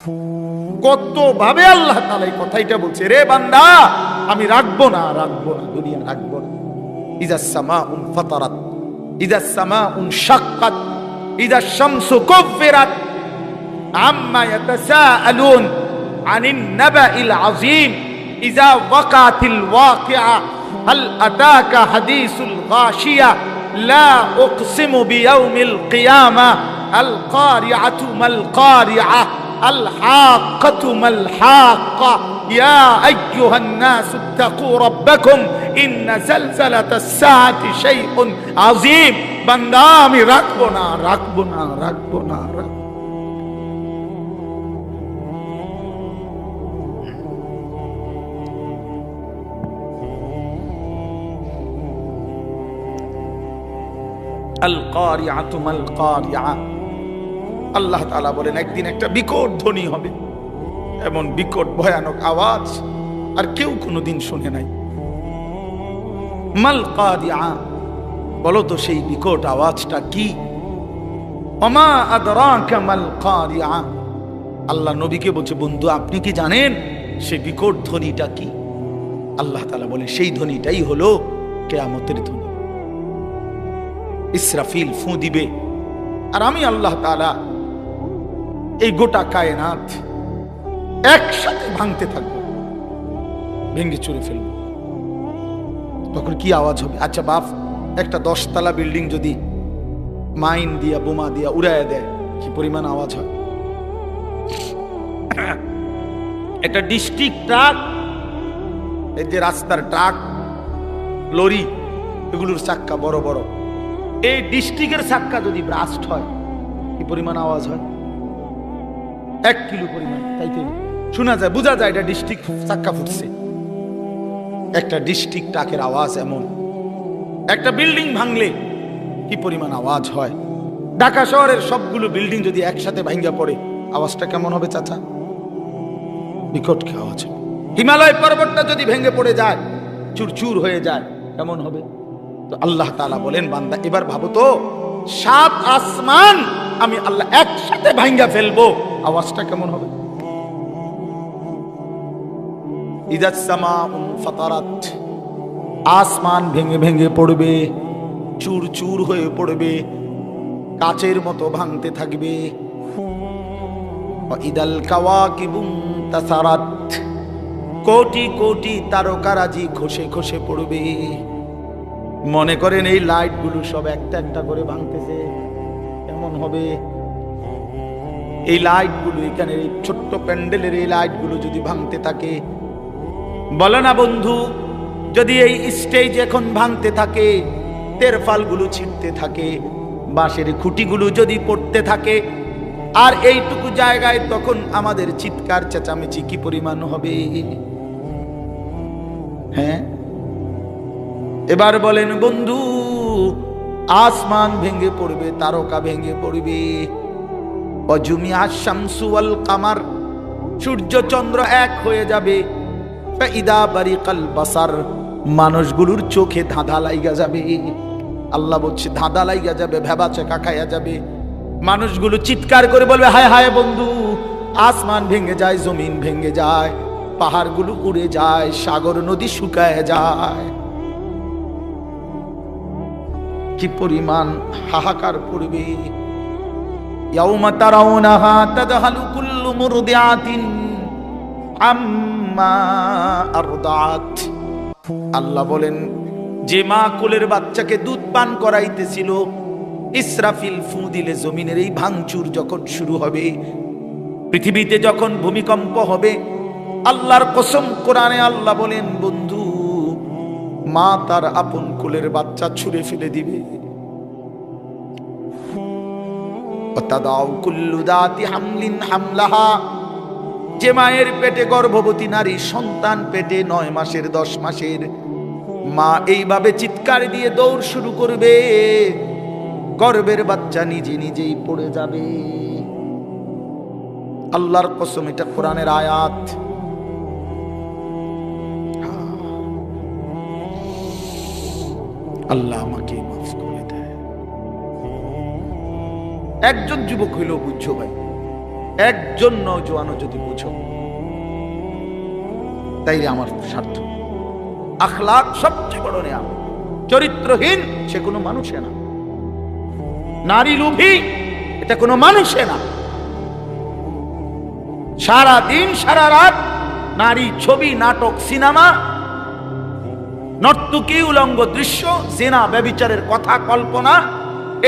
কত ভাবে আল্লাহ তাআলা এই কথাটা বলছে, রে বান্দা আমি রাখবো না দুনিয়া রাখবো না। ইযাস সামাউন ফাতারাত, ইযাস সামাউন শাক্কাত, ইযাস শামসু কুফিরাত, আম্মা ইয়াতাসাআলুন আনিন নাবাইল আযীম, ইযা ওয়াকাতিল ওয়াকিআ, হাল আতাকা হাদিসুল গাশিয়া, লা উকসিমু বিয়াউমিল কিয়ামা, আল কারিআতু মাল কারিআ, الحاقة ما الحاقة يا أيها الناس اتقوا ربكم إن زلزلة الساعة شيء عظيم। বান্দা আমি রাখবো না। আল কারিআতু মাল কারিআ, আল্লাহ তাআলা বলেন একদিন একটা বিকট ধ্বনি হবে, এমন বিকট ভয়ানক আওয়াজ আর কেউ কোনোদিন শুনে নাই। মাল কারিআ, বলো তো সেই বিকট আওয়াজটা কি? ওমা আদরাকা মাল কারিআ, আল্লাহ নবীকে বলছে বন্ধু আপনি কি জানেন সেই বিকট ধ্বনিটা কি? আল্লাহ তাআলা বলেন সেই ধ্বনিটাই হলো কিয়ামতের ধ্বনি। ইসরাফিল ফু দিবে আর আমি আল্লাহ তাআলা এই গোটা কায়নাত একসাথে ভাঙতে থাকবো, ভেঙে চুরে ফেলবো। তখন কি আওয়াজ হবে? আচ্ছা বাপ, একটা 10 তলা বিল্ডিং যদি মাইন দিয়া বোমা দিয়া উড়াইয়া দেয় কি পরিমাণ আওয়াজ হয়? একটা ডিস্ট্রিক্ট ট্রাক, এই যে রাস্তার ট্রাক লরি এগুলোর চাক্কা বড় বড়, এই ডিস্ট্রিক্টের চাক্কা যদি ব্রাস্ট হয় কি পরিমাণ আওয়াজ হয়? 1 কিলো পরিমাণ, তাইতে শোনা যায়, বোঝা যায় এটা ডিস্ট্রিক্ট চাক্কা ফুটছে। একটা ডিস্ট্রিক্ট ট্রাকের আওয়াজ এমন। একটা বিল্ডিং ভাঙলে কি পরিমাণ আওয়াজ হয়? ঢাকা শহরের সবগুলো বিল্ডিং যদি একসাথে ভাঙা পড়ে আওয়াজটা কেমন হবে চাচা? বিকট কি আওয়াজ হবে? হিমালয় পর্বতটা যদি ভেঙে পড়ে যায়, চুরচুর হয়ে যায়, কেমন হবে? তো আল্লাহ তাআলা বলেন বান্দা এবার ভাবো তো, 7 আসমান আমি আল্লাহ একসাথে ভাঙা ফেলবো, আওয়াজটা কেমন হবে? ইযাস সামাউন ফাতারাত, আসমান ভেঙে ভেঙে পড়বে, চুর চুর হয়ে পড়বে, কাচের মতো ভাঙতে থাকবে। ইদাল কাওয়াকিবুন তাসারাত, কোটি কোটি তারকারাজি খসে খসে পড়বে। মনে করেন এই লাইট গুলো সব একটা একটা করে ভাঙতেছে, কেমন হবে? এই লাইট গুলো, এখানে এই ছোট্ট প্যান্ডেলের এই লাইট গুলো যদি ভাঙতে থাকে, বলো না বন্ধু, যদি এই স্টেজ এখন ভাঙতে থাকে, তেরফাল গুলো ছিঁড়তে থাকে, বাঁশের খুঁটিগুলো যদি পড়তে থাকে, আর এইটুকু জায়গায় তখন আমাদের চিৎকার চেঁচামেচি কি পরিমাণ হবে? হ্যাঁ, এবার বলেন বন্ধু, আসমান ভেঙে পড়বে, তারকা ভেঙে পড়বে, অজুমিয়া শামসু ওয়াল কামার, সূর্য চন্দ্র এক হয়ে যাবে, ফাইদা বারিকাল বাসার, মানুষগুলোর চোখে ধাঁধা লাইগা যাবে। আল্লাহ বলছে ধাঁধা লাইগা যাবে, ভেবাচেকা খাইয়া যাবে। মানুষগুলো চিৎকার করে বলবে হায় হায় বন্ধু, আসমান ভেঙে যায়, জমিন ভেঙে যায়, পাহাড়গুলো উড়ে যায়, সাগর নদী শুকায় যায়। কি পরিমাণ হাহাকার পড়বে। ইয়াউমা তারাউনাহা তাদহালু কুল্লু মুরদিআতিন আম্মা আরদাত, আল্লাহ বলেন যে মা কোলের বাচ্চাকে দুধ পান করাইতেছিল, ইসরাফিল ফু দিলে জমিনের এই ভাঙচুর যখন শুরু হবে, পৃথিবীতে যখন ভূমিকম্প হবে, আল্লাহর কসম কোরআনে আল্লাহ বলেন বন্ধু, মা তার আপন কোলের বাচ্চা ছুঁড়ে ফেলে দিবে। ওয়াতাদাউ কুল্লু দাতি হামলিন হামলাহা, যে মায়ের পেটে গর্ভবতী নারী, সন্তান পেটে 9 মাসের 10 মাসের, মা এইভাবে চিৎকার দিয়ে দৌড় শুরু করবে, গর্ভের বাচ্চা নিজে নিজেই পড়ে যাবে। আল্লাহর কসম, এটা কোরআনের আয়াত। আল্লাহ আমাকে মাফ করে দেয়। একজন যুবক হইলেও বুঝছো ভাই, একজন নওজোয়ানও যদি বুঝো, তাইলে আমার স্বার্থ। আখলাক সবচেয়ে বড় নিয়ামত। চরিত্রহীন সে কোনো মানুষে না। নারী লোভী এটা কোনো মানুষে না। সারা দিন সারা রাত নারী ছবি, নাটক, সিনেমা, নর্তকী, উলঙ্গ দৃশ্য, জিনা, ব্যভিচারের কথা, কল্পনা,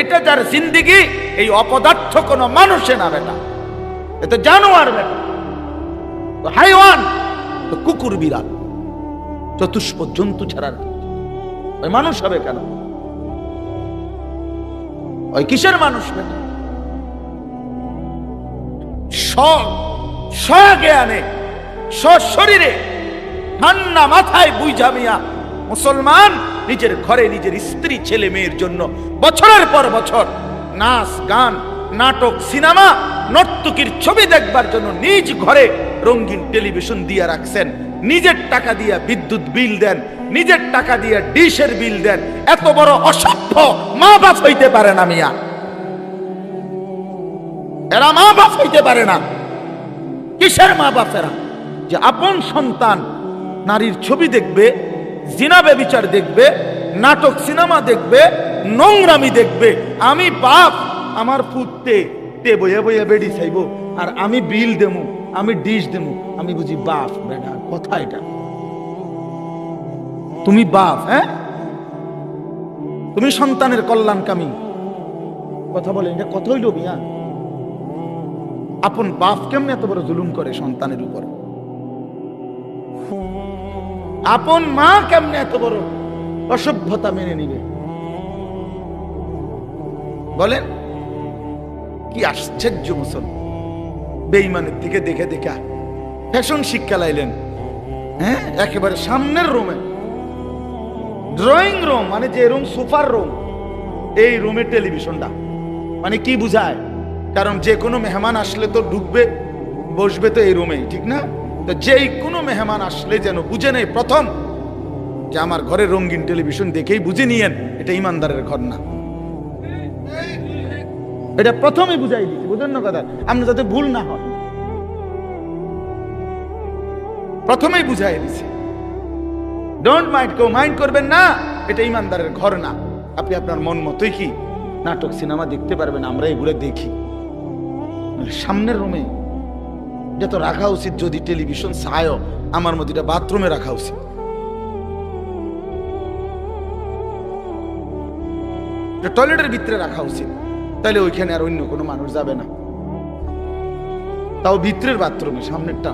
এটা যার জিন্দেগি, এই অপদার্থ কোনো মানুষে না বেটা। এটা জানোয়ার বেটা, হাইওয়ান, কুকুর, বিড়াল, চতুষ্প জন্তু ছাড়া ওই মানুষ হবে কেন? ওই কিসের মানুষ বেটা? স্বজ্ঞানে, সশরীরে, ঠান্ডা মাথায় বুঝা মিয়া মুসলমান নিজের ঘরে নিজের স্ত্রী, ছেলে মেয়ের জন্য বছরের পর বছর নাচ, গান, নাটক, সিনেমা, নর্তকীর ছবি দেখবার জন্য নিজ ঘরে রঙিন টেলিভিশন দিয়ে রাখছেন। নিজের টাকা দিয়ে বিদ্যুৎ বিল দেন, নিজের টাকা দিয়ে ডিশের বিল দেন। এত বড় অসভ্য মা বাপ হইতে পারে না মিয়া। এরা মা বাপ হইতে পারে না। কিসের মা বাপেরা? যে আপন সন্তান নারীর ছবি দেখবে, জিনা ব্যভিচার দেখবে, নাটক সিনেমা দেখবে, নোংরামি দেখবে। আমি বাপ, আমার পুত্তে তে বইয়া বইয়া বেডি চাইব, আর আমি বিল দেবো, আমি ডিশ দেবো। আমি বুঝি বাপ বেটা? কথা এটা? তুমি বাপ? হ্যাঁ, তুমি সন্তানের কল্যাণকামী কথা বলে, এটা কথা হইল মিয়া? আপন বাপ কেমনে এত বড় জুলুম করে সন্তানের উপর? আপন মা কেমনে এত বড় অসভ্যতা মেনে নিবে? বলেন, কি আশ্চর্য মুসলমান! বেঈমানের দিকে দেখে দেখে ফ্যাশন শিক্ষা লাইলেন। হ্যাঁ, একেবারে সামনের রুমে, ড্রয়িং রুম মানে যে রুম, সোফার রুম, এই রুমে টেলিভিশনটা। মানে কি বুঝায়? কারণ যে কোনো মেহমান আসলে তো ঢুকবে, বসবে তো এই রুমেই, ঠিক না? তো যেই কোনো মেহমান আসলে যেন বুঝে নেই প্রথম যে আমার ঘরে রঙিন টেলিভিশন দেখেই বুঝে নিয়েন এটা ইমানদারের ঘর না। এটা প্রথমে বুঝাই দিচ্ছি, বুঝেন না কথা? আপনি যাতে ভুল না হয়, প্রথমেই বুঝাই দিচ্ছি। ডোন্ট মাইন্ড, কেউ মাইন্ড করবেন না, এটা ইমানদারের ঘর না। আপনি আপনার মন মতোই কি নাটক সিনেমা দেখতে পারবেন, আমরা এগুলো দেখি। সামনের রুমে যত রাখা উচিত, যদি টেলিভিশন চায়ও, আমার মধ্যে এটা বাথরুমে রাখা উচিত। টয়লেটের ভিতরে রাখা উচিত, তাহলে ওইখানে আর অন্য কোনো মানুষ যাবে না। তাও ভিতরের বাথরুমে, সামনেরটা।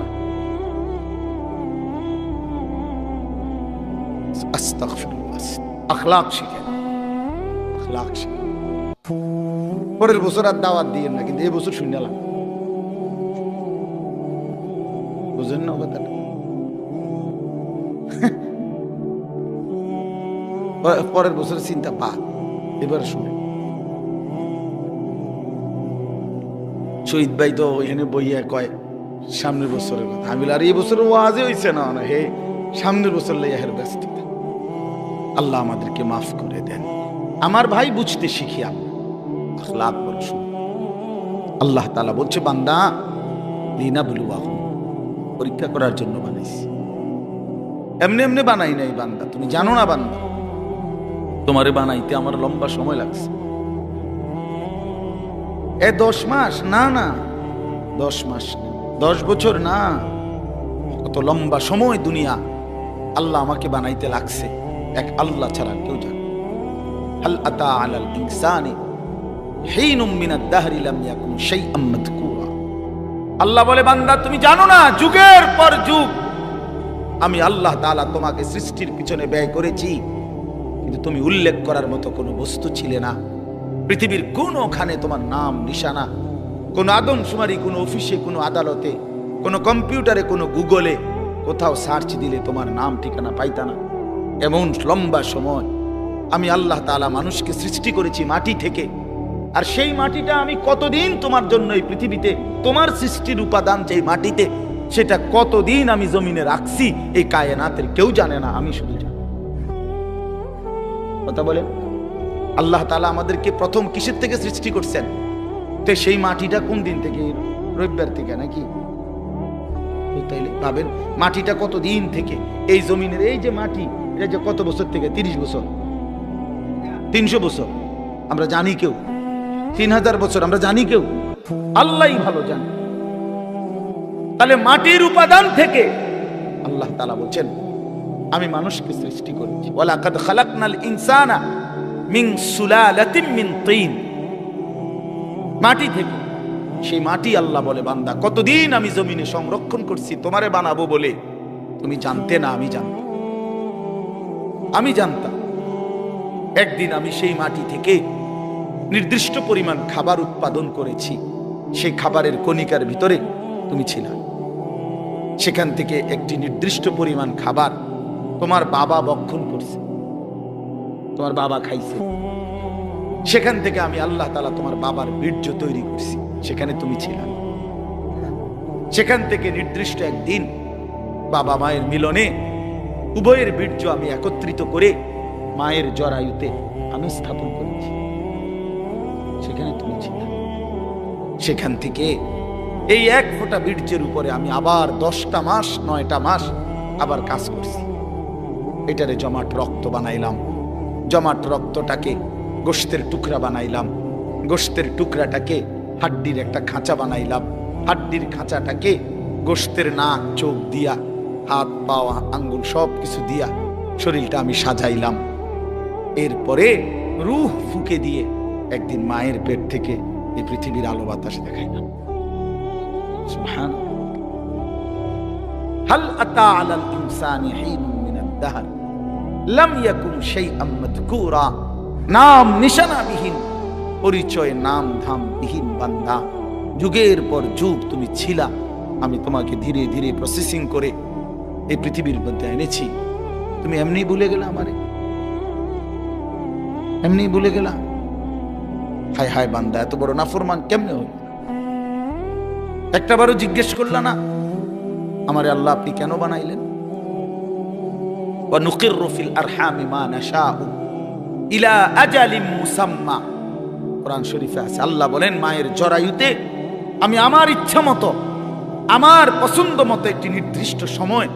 আখলাক শিখেন, আখলাক শিখেন। পরের বছর আর দাওয়াত দিয়েন না, কিন্তু এই বছর শুনলাম, বুঝেন না কথাটা? পরের বছর চিন্তা বাদ, এবার শুনে। শহীদ ভাই তো এখানে বইয়া কয় সামনের বছরের কথা। আমি আর এই বছর ওয়াজে হইছে না, হে সামনের বছর লাইয়াহের ব্যস্ততা। আল্লাহ আমাদেরকে মাফ করে দেন। আমার ভাই, বুঝতে শিখিয়া আখলাক পড়াশোনা। আল্লাহ তাআলা বলছে, বান্দা লিনাবলুয়াকুম, পরীক্ষা করার জন্য বানাইছি। এমনি এমনি বানাই নাই বান্দা, তুমি জানো না বান্দা, তোমারে বানাইতে আমার লম্বা সময় লাগছে। 10 মাস না, না 10 মাস, 10 বছর না, কত লম্বা সময় দুনিয়া আল্লাহ আমাকে বানাইতে লাগছে। এক আল্লাহ ছাড়া কেউ জানে। হাল আতা আলাল ইনসানি হিনুম মিনাদ দাহরি লাম ইয়াকুন শাইআম মাযকুরা। আল্লাহ বলে, বান্দা তুমি জানো না, যুগের পর যুগ আমি আল্লাহ তাআলা তোমাকে সৃষ্টির পিছনে ব্যয় করেছি, কিন্তু তুমি উল্লেখ করার মতো কোনো বস্তু ছিলে না। পৃথিবীর কোনোখানে তোমার নাম নিশানা, কোনো আদমশুমারি, কোনো অফিসে, কোনো আদালতে, কোনো কম্পিউটারে, কোনো গুগলে কোথাও সার্চ দিলে তোমার নাম ঠিকানা পাইতা না। এমন লম্বা সময় আমি আল্লাহ তাআলা মানুষকে সৃষ্টি করেছি মাটি থেকে। আর সেই মাটিটা আমি কতদিন তোমার জন্য এই পৃথিবীতে, তোমার সৃষ্টির উপাদান যেই মাটিতে, সেটা কতদিন আমি জমিনে রাখছি, এই কায়নাতের কেউ জানে না, আমি শুধু জানি। কথা বলে, আল্লাহ তাআলা আমাদেরকে প্রথম কিসের থেকে সৃষ্টি করছেন? তো সেই মাটিটা কোন দিন থেকে রবিবার থেকে নাকি? তাইলে ভাবেন মাটিটা কত দিন থেকে এই জমিনের, এই যে মাটি, এটা যে কত বছর থেকে, 30 বছর, 300 বছর আমরা জানি কেউ, 3000 বছর আমরা জানি কেউ, আল্লাহই ভালো জানে। তাহলে মাটির উপাদান থেকে আল্লাহ তাআলা বলছেন আমি মানুষকে সৃষ্টি করেছি, ওয়ালাকাদ খালাকনাল ইনসানা মিন সুলালাতিন মিন তিন, মাটি থেকে। সেই মাটি আল্লাহ বলে বান্দা কতদিন আমি জমিনে সংরক্ষণ করছি তোমারে বানাবো বলে, তুমি জানতে না, আমি জানতাম। একদিন আমি সেই মাটি থেকে নির্দিষ্ট পরিমাণ খাবার উৎপাদন করেছি, সেই খাবারের কণিকার ভিতরে তুমি ছিলে। সেখান থেকে একটি নির্দিষ্ট পরিমাণ খাবার তোমার বাবা ভক্ষণ করছে, তোমার বাবা খাইছে। সেখান থেকে আমি আল্লাহ তাআলা তোমার বাবার বীর্য তৈরি করছি, সেখানে তুমি ছিলে। সেখান থেকে নির্দিষ্ট একদিন বাবা মায়ের মিলনে উভয়ের বীর্য আমি একত্রিত করে মায়ের জরায়ুতে আমি স্থাপন করেছি, সেখানে তুমি ছিলে। সেখান থেকে এই এক ফোঁটা বীর্যের উপরে আমি আবার 10টা মাস 9টা মাস আবার কাজ করছি। এটারে জমাট রক্ত বানাইলাম, জমাট রক্তটাকে গোশতের টুকরা বানাইলাম, গোশতের টুকরাটাকে হাড্ডির একটা খাঁচা বানাইলাম, হাড্ডির খাঁচাটাকে গোশতের নাক চোখ দিয়া, হাত পা আঙ্গুল সব কিছু দিয়া শরীরটা আমি সাজাইলাম। এরপরে রূহ ফুঁকে দিয়ে একদিন মায়ের পেট থেকে এই পৃথিবীর আলো বাতাস দেখাইলাম। সুবহান। হাল আতা আলাল ইনসানি হিনুম মিনাদ দাহর লাম ইয়াকুন শাইআম মাযকুরা, নাম নিশানা বিহীন, পরিচয় নাম ধাম বিহীন বান্দা, যুগের পর যুগ তুমি ছিলা, আমি তোমাকে ধীরে ধীরে প্রসেসিং করে এই পৃথিবীর মধ্যে এনেছি। তুমি এমনি ভুলে গেলা আমারে, এমনি ভুলে গেলা? হায় হায় বান্দা, এত বড় নাফরমান কেমনে হল? একটাবারও জিজ্ঞেস করলা না আমারে আল্লাহ আপনি কেন বানাইলেন? ওয়া নুকিররু ফিল আরহামি মা নাশাউ ইলা আজালিম মুসাম্মা, কোরআন শরীফে আছে। আল্লাহ বলেন মায়ের জরায়ুতে আমি আমার ইচ্ছা মতো, আমার পছন্দ মতো একটি নির্দিষ্ট সময়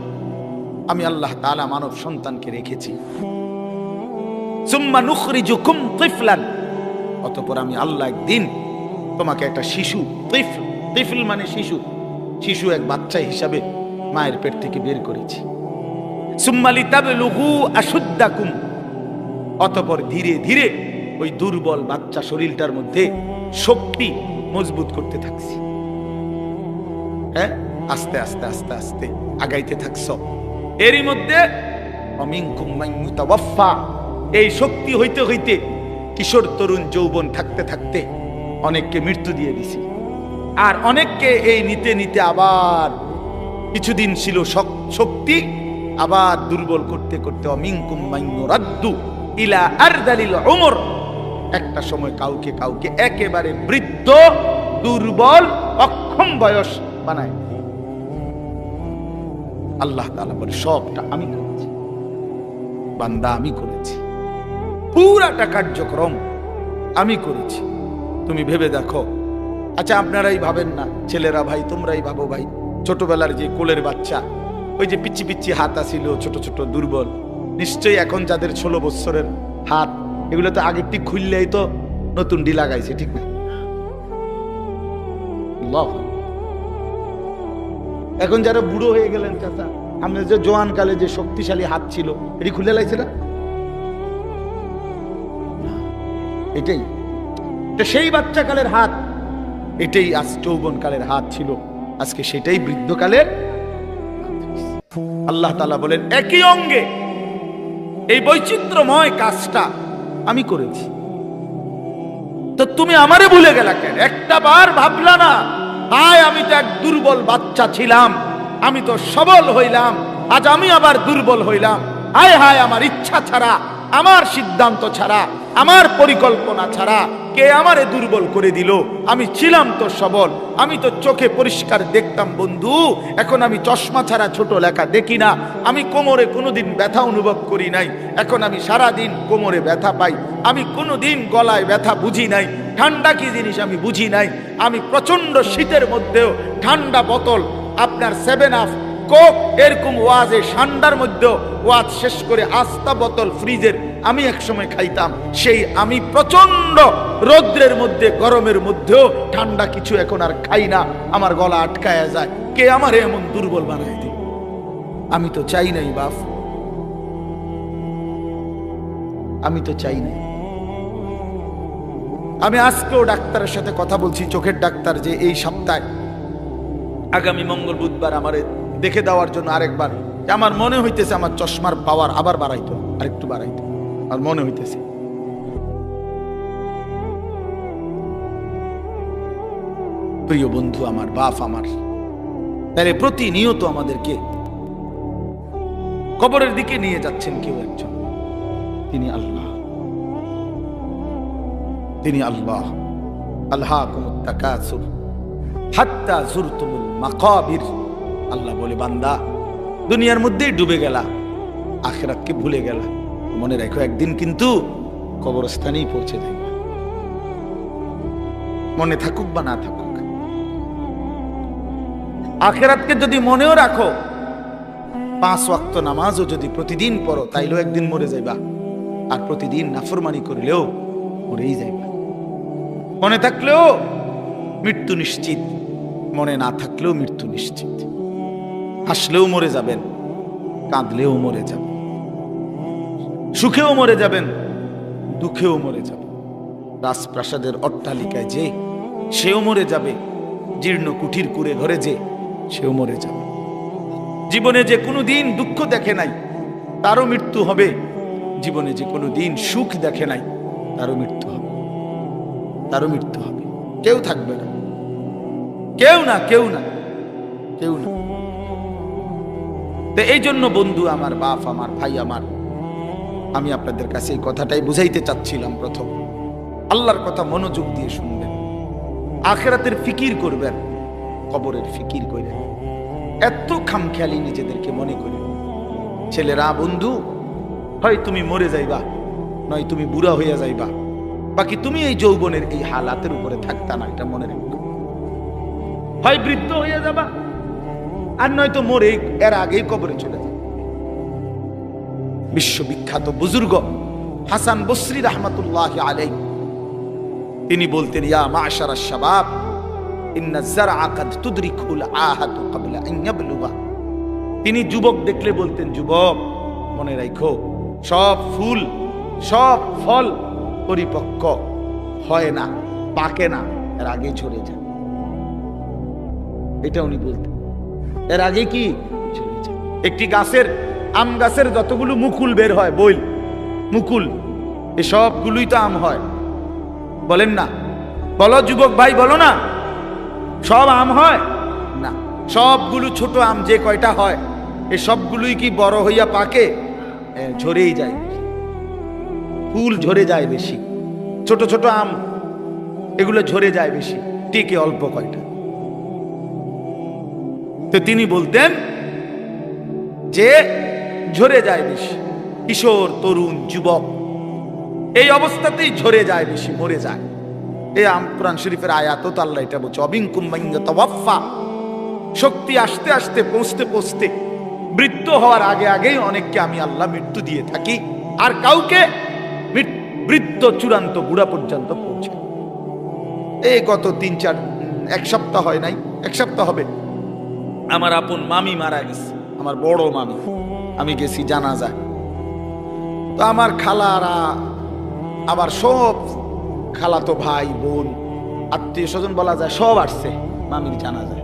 আমি আল্লাহ তাআলা মানব সন্তানকে রেখেছি। সুম্মা নুখরিজুকুম তিফলান, অতঃপর আমি আল্লাহ একদিন তোমাকে একটা শিশু, তিফল মানে শিশু, শিশু এক বাচ্চা হিসাবে মায়ের পেট থেকে বের করেছি। সুম্মা লিতাবলুগু আশুদ্দাকুম, অতঃপর ধীরে ধীরে ওই দুর্বল বাচ্চা শরীরটার মধ্যে শক্তি মজবুত করতে থাকছি। হ্যাঁ, আস্তে আস্তে আস্তে আস্তে আগাইতে থাকছ। এরই মধ্যে অমিনকুম মান ইউতাওয়াফা, এই শক্তি হইতে হইতে কিশোর তরুণ যৌবন থাকতে থাকতে অনেককে মৃত্যু দিয়ে দিছি, আর অনেককে এই নিতে নিতে আবার কিছুদিন ছিল শক্তি, আবার দুর্বল করতে করতে অমিনকুম মান ইউরাদ্দু ইলা আরদালিল উমর, একটা সময় কাউকে কাউকে একেবারে বৃদ্ধ, দুর্বল, অক্ষম বয়স বানায়। আল্লাহ তাআলা বলে সবটা আমি করেছি বান্দা, আমি করেছি, পুরাটা কার্যক্রম আমি করেছি। তুমি ভেবে দেখো। আচ্ছা আপনারাই ভাবেন না, ছেলেরা ভাই তোমরাই ভাবো ভাই, ছোটবেলার যে কোলের বাচ্চা, ওই যে পিচ্ছি পিচ্ছি হাত আছিল, ছোট ছোট দুর্বল, নিশ্চয়ই এখন যাদের 16 বছরের হাত, এগুলো তো আগের ঠিক খুললেই তো নতুন ডি লাগাইছে, ঠিক না? এখন যারা বুড়ো হয়ে গেলেন চাচা, আমাদের যে জোয়ান কালে যে শক্তিশালী হাত ছিল, এটি খুলে লাইছে না? এটাই সেই বাচ্চা কালের হাত, এটাই আজ যৌবন কালের হাত ছিল, আজকে সেটাই বৃদ্ধকালের। আল্লাহ তাআলা বলেন একই অঙ্গে এই বৈচিত্র্যময় কাজটা আমি করেছি, তো তুমি আমারে ভুলে গেলা কেন? একটা বার ভাবলা না হায় আমি তো এক দুর্বল বাচ্চা ছিলাম, আমি তো সবল হইলাম, আজ আমি আবার দুর্বল হইলাম। হায় হায় আমার ইচ্ছা ছাড়া, আমার সিদ্ধান্ত ছাড়া, আমার পরিকল্পনা ছাড়া কে আমারে দুর্বল করে দিল? আমি ছিলাম তো সবল, আমি তো চোখে পরিষ্কার দেখতাম বন্ধু, এখন আমি চশমা ছাড়া ছোট লেখা দেখি না, আমি কোমরে কোনোদিন ব্যথা অনুভব করি নাই, এখন আমি সারা দিন কোমরে ব্যথা পাই, আমি কোনোদিন গলায় ব্যথা বুঝি নাই, ঠান্ডা কি জিনিস আমি বুঝি নাই। আমি প্রচন্ড শীতের মধ্যেও ঠান্ডা বোতল, আপনার 7 আপ, কোক, এরকম ওয়াজে ঠান্ডার মধ্যেও ওয়াজ শেষ করে আস্তা বোতল ফ্রিজের আমি একসময় খাইতাম। সেই আমি প্রচন্ড রৌদ্রের মধ্যে, গরমের মধ্যেও ঠান্ডা কিছু এখন আর খাই না, আমার গলা আটকায়া যায়। কে আমার এমন দুর্বল বানায় দিল? আমি তো চাই নাই বাপ, আমি তো চাই নাই। আমি আজকেও ডাক্তারের সাথে কথা বলছি, চোখের ডাক্তার, যে এই সপ্তাহে আগামী মঙ্গল বুধবার আমারে দেখে দেওয়ার জন্য আরেকবার। আমার মনে হইতেছে আমার চশমার পাওয়ার আবার বাড়াইতো, আরেকটু বাড়াইতো, আর মনে হইতেছে। প্রিয় বন্ধু আমার, বাপ আমার, তাহলে প্রতিনিয়ত আমাদেরকে কবরের দিকে নিয়ে যাচ্ছেন কেউ একজন, তিনি আল্লাহ, তিনি আল্লাহ। আলহাকুমুত তাকাসুর হাত্তা যুরতুমুল মাকাবির। আল্লাহ বলে, বান্দা দুনিয়ার মধ্যেই ডুবে গেলা, আখিরাতকে ভুলে গেলা, মনে রাখো একদিন কিন্তু কবরস্থানেই পৌঁছে যাবে। মনে থাকুক বা না থাকুক, আখিরাতকে যদি মনেও রাখো, 5 ওয়াক্ত নামাজও যদি প্রতিদিন পড়ো, তাইলেও একদিন মরে যাইবা। আর প্রতিদিন নাফরমানি করলেও মরেই যাইবা। মনে থাকলেও মৃত্যু নিশ্চিত, মনে না থাকলেও মৃত্যু নিশ্চিত। হাসলেও মরে যাবেন, কাঁদলেও মরে যাবেন, সুখেও মরে যাবেন, দুঃখেও মরে যাবেন। রাজপ্রাসাদের অট্টালিকায় যে, সেও মরে যাবে। জীর্ণ কুঠির কুড়ে ঘরে যে, সেও মরে যাবে। জীবনে যে কোনো দিন দুঃখ দেখে নাই, তারও মৃত্যু হবে। জীবনে যে কোনো দিন সুখ দেখে নাই, তারও মৃত্যু হবে, তারও মৃত্যু হবে। কেউ থাকবে না, কেউ না, কেউ না, কেউ না। তো এই জন্য বন্ধু আমার, বাপ আমার, ভাই আমার, আমি আপনাদের কাছে এই কথাটাই বুঝাইতে চাচ্ছিলাম। প্রথম, আল্লাহর কথা মনোযোগ দিয়ে শুনবেন, আখিরাতের ফিকির করবেন, কবরের ফিকির করেন। এত খামখেয়ালি নিজেদেরকে মনে করি। ছেলেরা, বন্ধু, হয় তুমি মরে যাইবা, নয় তুমি বুড়া হইয়া যাইবা, বাকি তুমি এই যৌবনের এই হালাতের উপরে থাকতা না, এটা মনে রাখবে। হয় বৃদ্ধ হইয়া যাবা, আর নয়তো মরে এর আগেই কবরে চলে যাবে। বিশ্ববিখ্যাত বুজুর্গ হাসান বসরি রাহমাতুল্লাহি আলাইহি, তিনি বলতেন, ইয়া মাশারাশ শাবাব ইন্না যারআ কাদ তুদরিকুল আহাতু ক্বাবলা আন ইয়াবলুগা। তিনি যুবক দেখলে বলতেন, যুবক মনে রাখো, সব ফুল, সব ফল পরিপক্ক হয় না, পাকে না, এর আগে ঝরে যায়। এটা উনি বলতেন, এর আগে কি ঝরে যায়। একটি গাছের, আম গাছের যতগুলো মুকুল বের হয়, বইল মুকুল, এই সবগুলোই তো আম হয়, বলেন না? বলো যুবক ভাই, বলো না, সব আম হয় না। সবগুলো ছোট আম যে কয়টা হয়, এই সবগুলোই কি বড় হইয়া পাকে? ঝরেই যায়, ফুল ঝরে যায় বেশি। ছোট ছোট আম এগুলো ঝরে যায় বেশি, টিকে অল্প কয়টা। তো তিনি বলতেন যে ঝরে যায় বেশি। কিশোর, তরুণ, যুবক এই অবস্থাতেই ঝরে যায় বেশি, মরে যায়। এই কোরআন শরীফের আয়াতও তো আল্লাহ এটা বলছে, অবিনকুম মান ইয়াতাওয়াফা। শক্তি আসতে আসতে, পৌঁছতে পৌঁছতে, মৃত্যু হওয়ার আগে আগেই অনেককে আমি আল্লাহ মৃত্যু দিয়ে থাকি, আর কাউকে বৃদ্ধ চূড়ান্ত বুড়া পর্যন্ত পৌঁছে। এই গত 3-4 এক সপ্তাহ হয় নাই, এক সপ্তাহ হবে, আমার আপন মামি মারা গেছে, আমার বড় মামি। আমি গেছি জানাজায়। তো আমার খালারা, আবার সব খালাতো ভাই বোন, আত্মীয় স্বজন বলা যায়, সব আসছে মামির জানাজায়,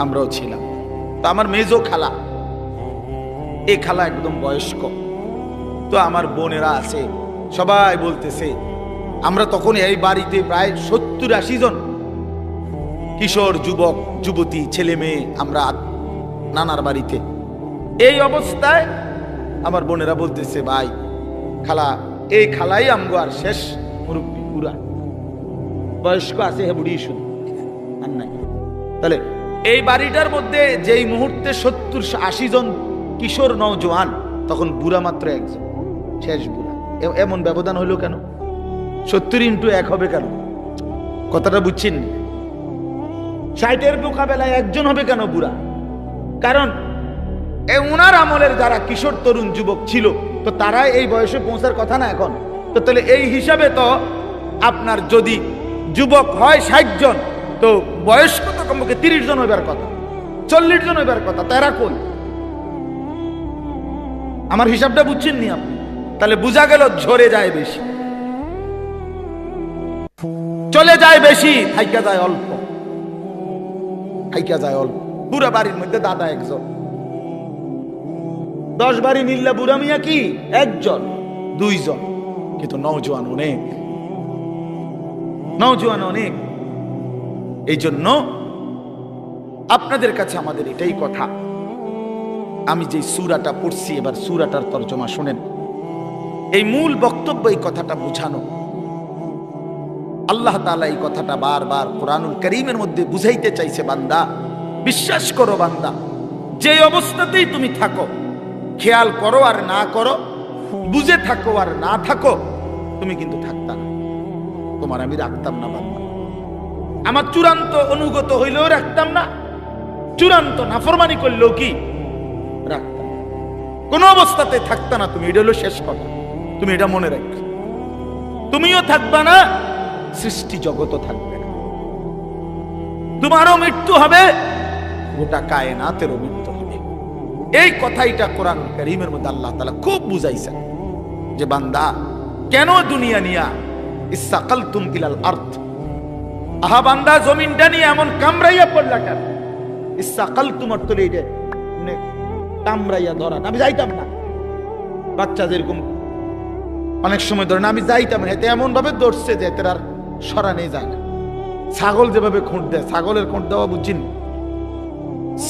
আমরাও ছিলাম। তো আমার মেজো খালা, এই খালা একদম বয়স্ক। তো আমার বোনেরা আছে, সবাই বলতেছে, আমরা তখন এই বাড়িতে প্রায় 70-80 জন কিশোর, যুবক, যুবতী, ছেলে মেয়ে, আমরা নানার বাড়িতে। এই অবস্থায় আমার বোনেরা বলতেছে, ভাই খালা, এই খালাই আমগো আর শেষ মুরব্বী, বুড়া বয়স্ক আছে, হে বুড়ি শুধু আর নাই। তাহলে এই বাড়িটার মধ্যে যেই মুহূর্তে 70-80 জন কিশোর নওজোয়ান, তখন বুড়া মাত্র একজন, শেষ বুড়া। এমন ব্যবধান হইল কেন? 70 × 1 হবে কেন? কথাটা বুঝছেন? 60-এর মোকাবেলায় একজন হবে কেন বুড়া? কারণ ওনার আমলের যারা কিশোর তরুণ যুবক ছিল, তো তারাই এই বয়সে পৌঁছার কথা না এখন। তো তাহলে এই হিসাবে তো আপনার যদি যুবক হয় 60 জন, তো বয়স্ক তো কমপক্ষে 30 জন হইবার কথা, 40 জন হইবার কথা। তারা কই? আমার হিসাবটা বুঝছেন নি আপনি? তাহলে বোঝা গেল ঝরে যায় বেশি, চলে যায় বেশি, থাইকা যায় অল্প, থাইকা যায় অল্প। বুড়া বাড়ির মধ্যে দাদা একজন, 10 বাড়ি মিললে বুড়া মিয়া কি একজন 2 জন, কিন্তু নওজোয়ান অনেক, নওজোয়ান অনেক। এই জন্য আপনাদের কাছে আমাদের এটাই কথা, আমি যে সূরাটা পড়ছি এবার সূরাটার তরজমা শুনেন। এই মূল বক্তব্য এই কথাটা বুঝানো। আল্লাহ তাআলা এই কথাটা বারবার কোরআনুল কারীমের মধ্যে বুঝাইতে চাইছে, বান্দা বিশ্বাস করো, বান্দা যে অবস্থাতেই তুমি থাকো, খেয়াল করো আর না করো, বুঝে থাকো আর না থাকো, তুমি কিন্তু থাকতা না, তোমার আমি রাখতাম না বান্দা। আমার চূড়ান্ত অনুগত হইলেও রাখতাম না, চূড়ান্ত নাফরমানি করলেও কি রাখতাম, কোন অবস্থাতে থাকতা না তুমি। এটা হলো শেষ কথা, তুমি এটা মনে রাখো। তুমিও থাকবা না, সৃষ্টি জগতও থাকবে না, তোমারও মৃত্যু হবে, গোটা কায়নাতেরও মৃত্যু হবে। এই কথাইটা কোরআন কারীমের মধ্যে আল্লাহ তাআলা খুব বুঝাইছেন যে বান্দা কেন দুনিয়া নিয়া ইসসাকালতুম ইলাল আরদ, আহা বান্দা জমিনটা নিয়ে এমন কামড়াইয়া পড়লা কেন? ইসসাকালতুম অর্থ এইটা মানে কামড়াইয়া ধরা। আমি যাইতাম না, বাচ্চা যেরকম অনেক সময় ধরে না, আমি যাইতাম না, এতে এমন ভাবে ধরছে যে এতে আর সরানে যায় না। ছাগল যেভাবে খুঁট দেয়, ছাগলের খুঁট দেওয়া বুঝছেন?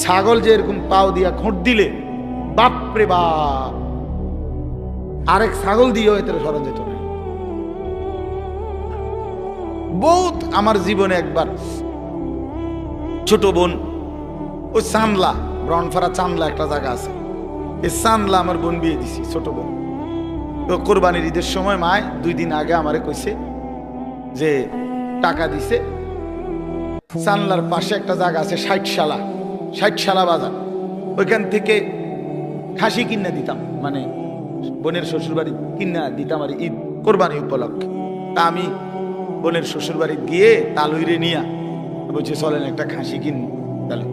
ছাগল যে এরকম পাও দিয়া খুঁট দিলে বাপরে বাপ, আরেক ছাগল দিয়েও এতে সরা যেত না। বহুত আমার জীবনে একবার ছোট বোন, ওই চান্দলা, ব্রনফারা চান্দলা একটা জায়গা আছে, এই চান্দলা আমার বোন বিয়ে দিছি, ছোট বোন। তো কোরবানির ঈদের সময় মায় 2 দিন আগে আমারে কইছে যে টাকা দিছে, চান্দলার পাশে একটা জায়গা আছে 60 বাজার, ওইখান থেকে খাসি কিনা দিতাম, মানে বোনের শ্বশুর বাড়ি কিনা দিতাম আর ঈদ কোরবানি উপলক্ষে। তা আমি বোনের শ্বশুর বাড়ি গিয়ে তালুইরে নিয়া বলছি চলেন একটা খাসি কিন। তাহলে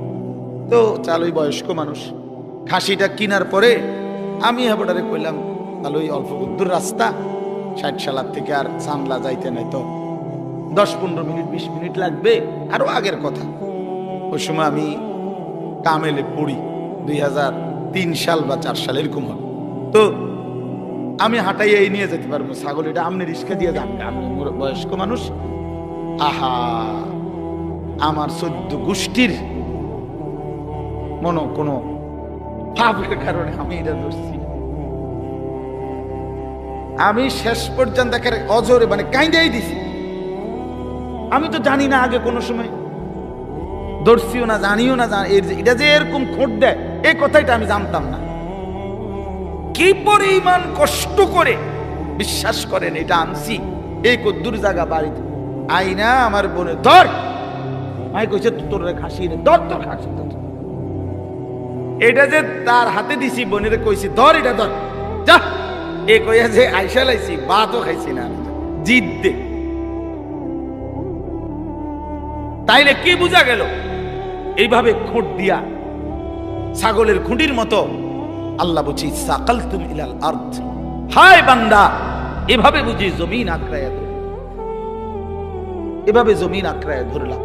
তো চালুই বয়স্ক মানুষ, খাসিটা কিনার পরে আমি হেবটারে কইলাম তালুই অল্প দূর রাস্তা, 60 থেকে আর চান্দলা যাইতে নাই তো 10-15 মিনিট 20 মিনিট লাগবে, আরো আগের কথা। ওই সময় আমি কামেলে পড়ি, 2003 সাল বা 4 সাল এরকম হল। তো আমি হাঁটাইয়া এই নিয়ে যেতে পারবো, ছাগল এটা আপনি রিস্কা দিয়ে যান, আপনি বয়স্ক মানুষ। আহা, আমার 14 গোষ্ঠীর মনো কোনো পাপের কারণে আমি এটা ধরছি। আমি শেষ পর্যন্ত অজরে মানে কাইন্দাই দিছি। আমি তো জানি না আগে কোনো সময়, ধরছিও না, জানিও না এটা যে এরকম খোঁট দেয়, এই কথাটা আমি জানতাম না। কি পরিমাণ কষ্ট করে বিশ্বাস করেন এটা আনছি, এই কদ্দুর জায়গা বাড়িতে আইনা আমার বোনে ধর, মাই কইছে তোর খাসি রে, ধর তোর খাসি। এটা যে তার হাতে দিছি, বোনের কইছি ধর এটা ধর, যা। এ কইয়া যে আইসা লাইছি, ভাতও খাইছি না, জিদ দে। তাইলে কি বুঝা গেল? এইভাবে খুঁট দিয়া ছাগলের খুঁটির মতো আল্লাহ বলছি সাকালতুম ইলাল আরদ, হায় বান্দা এভাবে বুঝি জমিন আঁকড়ায়া ধরল, এভাবে জমিন আঁকড়ায়া ধরলাম।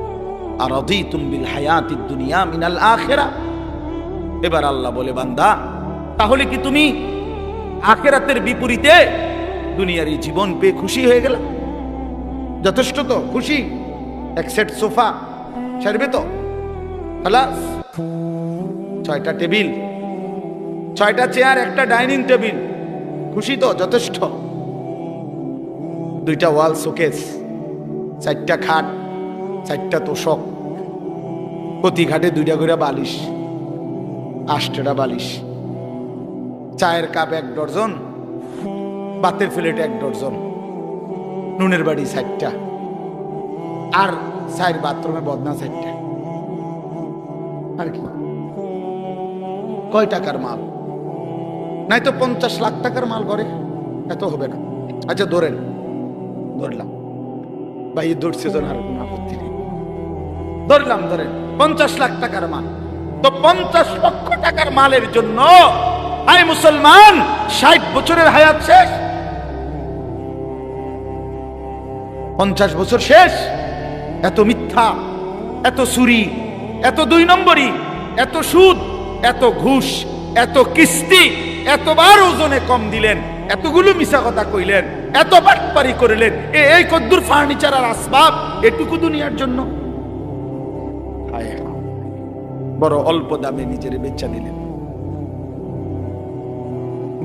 আর রাদিতুম বিল হায়াতিদ দুনিয়া মিনাল আখিরা। এবার আল্লাহ বলে বান্দা তাহলে কি তুমি আখিরাতের বিপরীতে দুনিয়ার এই জীবন পেয়ে খুশি হয়ে গেল? যথেষ্ট তো খুশি? এক সেট সোফা সারবে তো? খালাস। 6টা টেবিল, 6টা চেয়ার, একটা ডাইনিং টেবিল, খুশি তো? যথেষ্ট। 2টা ওয়াল শোকেস, 4টা খাট, 4টা তোষক, প্রতি ঘাটে 2টা করে বালিশ, 8টা বালিশ, চায়ের কাপ 1 ডজন, ভাতের প্লেট 1 ডজন, নুনের বাড়ি 4টা, আর সাইড বাথরুমে বদনা সাইডটা আর কি কয় টাকার মাল নাই তো 50 লাখ টাকার মাল করে এত হবে না। আচ্ছা ধরেন, ধরলাম ভাই ধরছে জন আর কোনো আপত্তি নেই, ধরলাম ধরেন 50 লাখ টাকার মাল, তো 50 লক্ষ টাকার মালের জন্য আয় মুসলমান 60 বছরের হায়াত শেষ, 50 বছর শেষ। এত মিথ্যা, এত চুরি, এত 2 নম্বরি, এত সুদ, এত ঘুষ, এত কিস্তি, এতবার ওজনে কম দিলেন, এতগুলো মিছা কথা কইলেন, এত বাটপারি করলেন, এই কদ্দুর ফার্নিচার আর আসবাব এটুকু দুনিয়ার জন্য। বড় অল্প দামে নিজের বেচা দিলেন,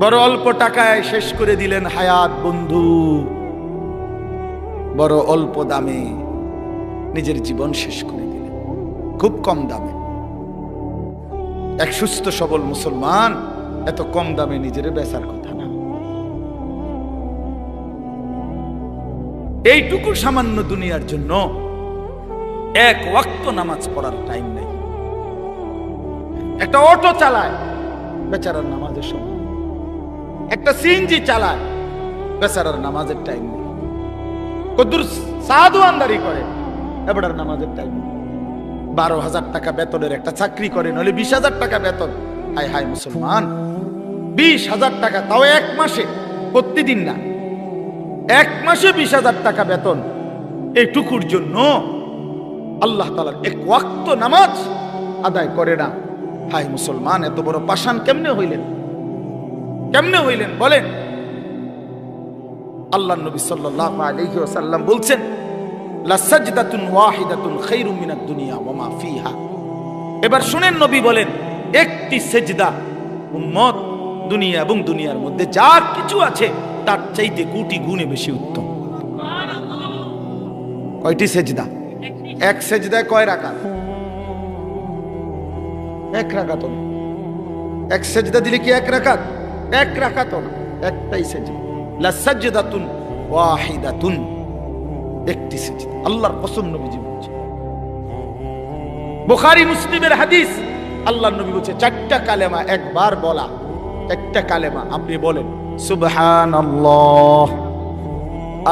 বড় অল্প টাকায় শেষ করে দিলেন হায়াত বন্ধু, বড় অল্প দামে নিজের জীবন শেষ করে দিলেন, খুব কম দামে। এক সুস্থ সবল মুসলমান এত কম দামে নিজের বেচার কথা না। এইটুকু সামান্য দুনিয়ার জন্য এক ওয়াক্ত নামাজ পড়ার টাইম নেই। একটা অটো চালায় বেচারার নামাজের সময়, একটা সিএনজি চালায় বেচারার নামাজের টাইম নেই, কদ্দুর সাধু আন্দারি করে এবারে নামাজের টাইম নেই। 12,000 টাকা বেতনের একটা চাকরি করে, নইলে 20,000 টাকা বেতন। হায় হায় মুসলমান, 20,000 টাকা, তাও এক মাসে, প্রতিদিন না, এক মাসে 20,000 টাকা বেতন। এইটুকুর জন্য আল্লাহ তাআলার এক ওয়াক্ত নামাজ আদায় করে না। হায় মুসলমান, এত বড় পাষাণ কেমনে হইলেন, কেমনে হইলেন বলেন? আল্লাহ নবী সাল্লাল্লাহু আলাইহি ওয়াসাল্লাম বলছেন, লা সাজদাতুন ওয়াহিদাতুন খায়রুম মিনাদ দুনিয়া ওয়া মা ফিহা। এবার শুনেন, নবী বলেন, একটি সেজদা উম্মত দুনিয়া এবং দুনিয়ার মধ্যে যা কিছু আছে তার চাইতে কোটি গুণে বেশি উত্তম। কয়টি সেজদা? এক সেজদায় কয় রাকাত? এক রাকাত না। এক সেজদা দিলে কি এক রাকাত? এক রাকাত না, একটাই সেজদা। লা সাজদাতুন ওয়াহিদাতুন, একটি সেজদা। আল্লাহর কসম নবীজি বলছেন, বুখারী মুসলিমের হাদিস, আল্লাহর নবী বলছে 4টা কালেমা একবার বলা, একটা কালেমা আপনি বলেন সুবহানাল্লাহ,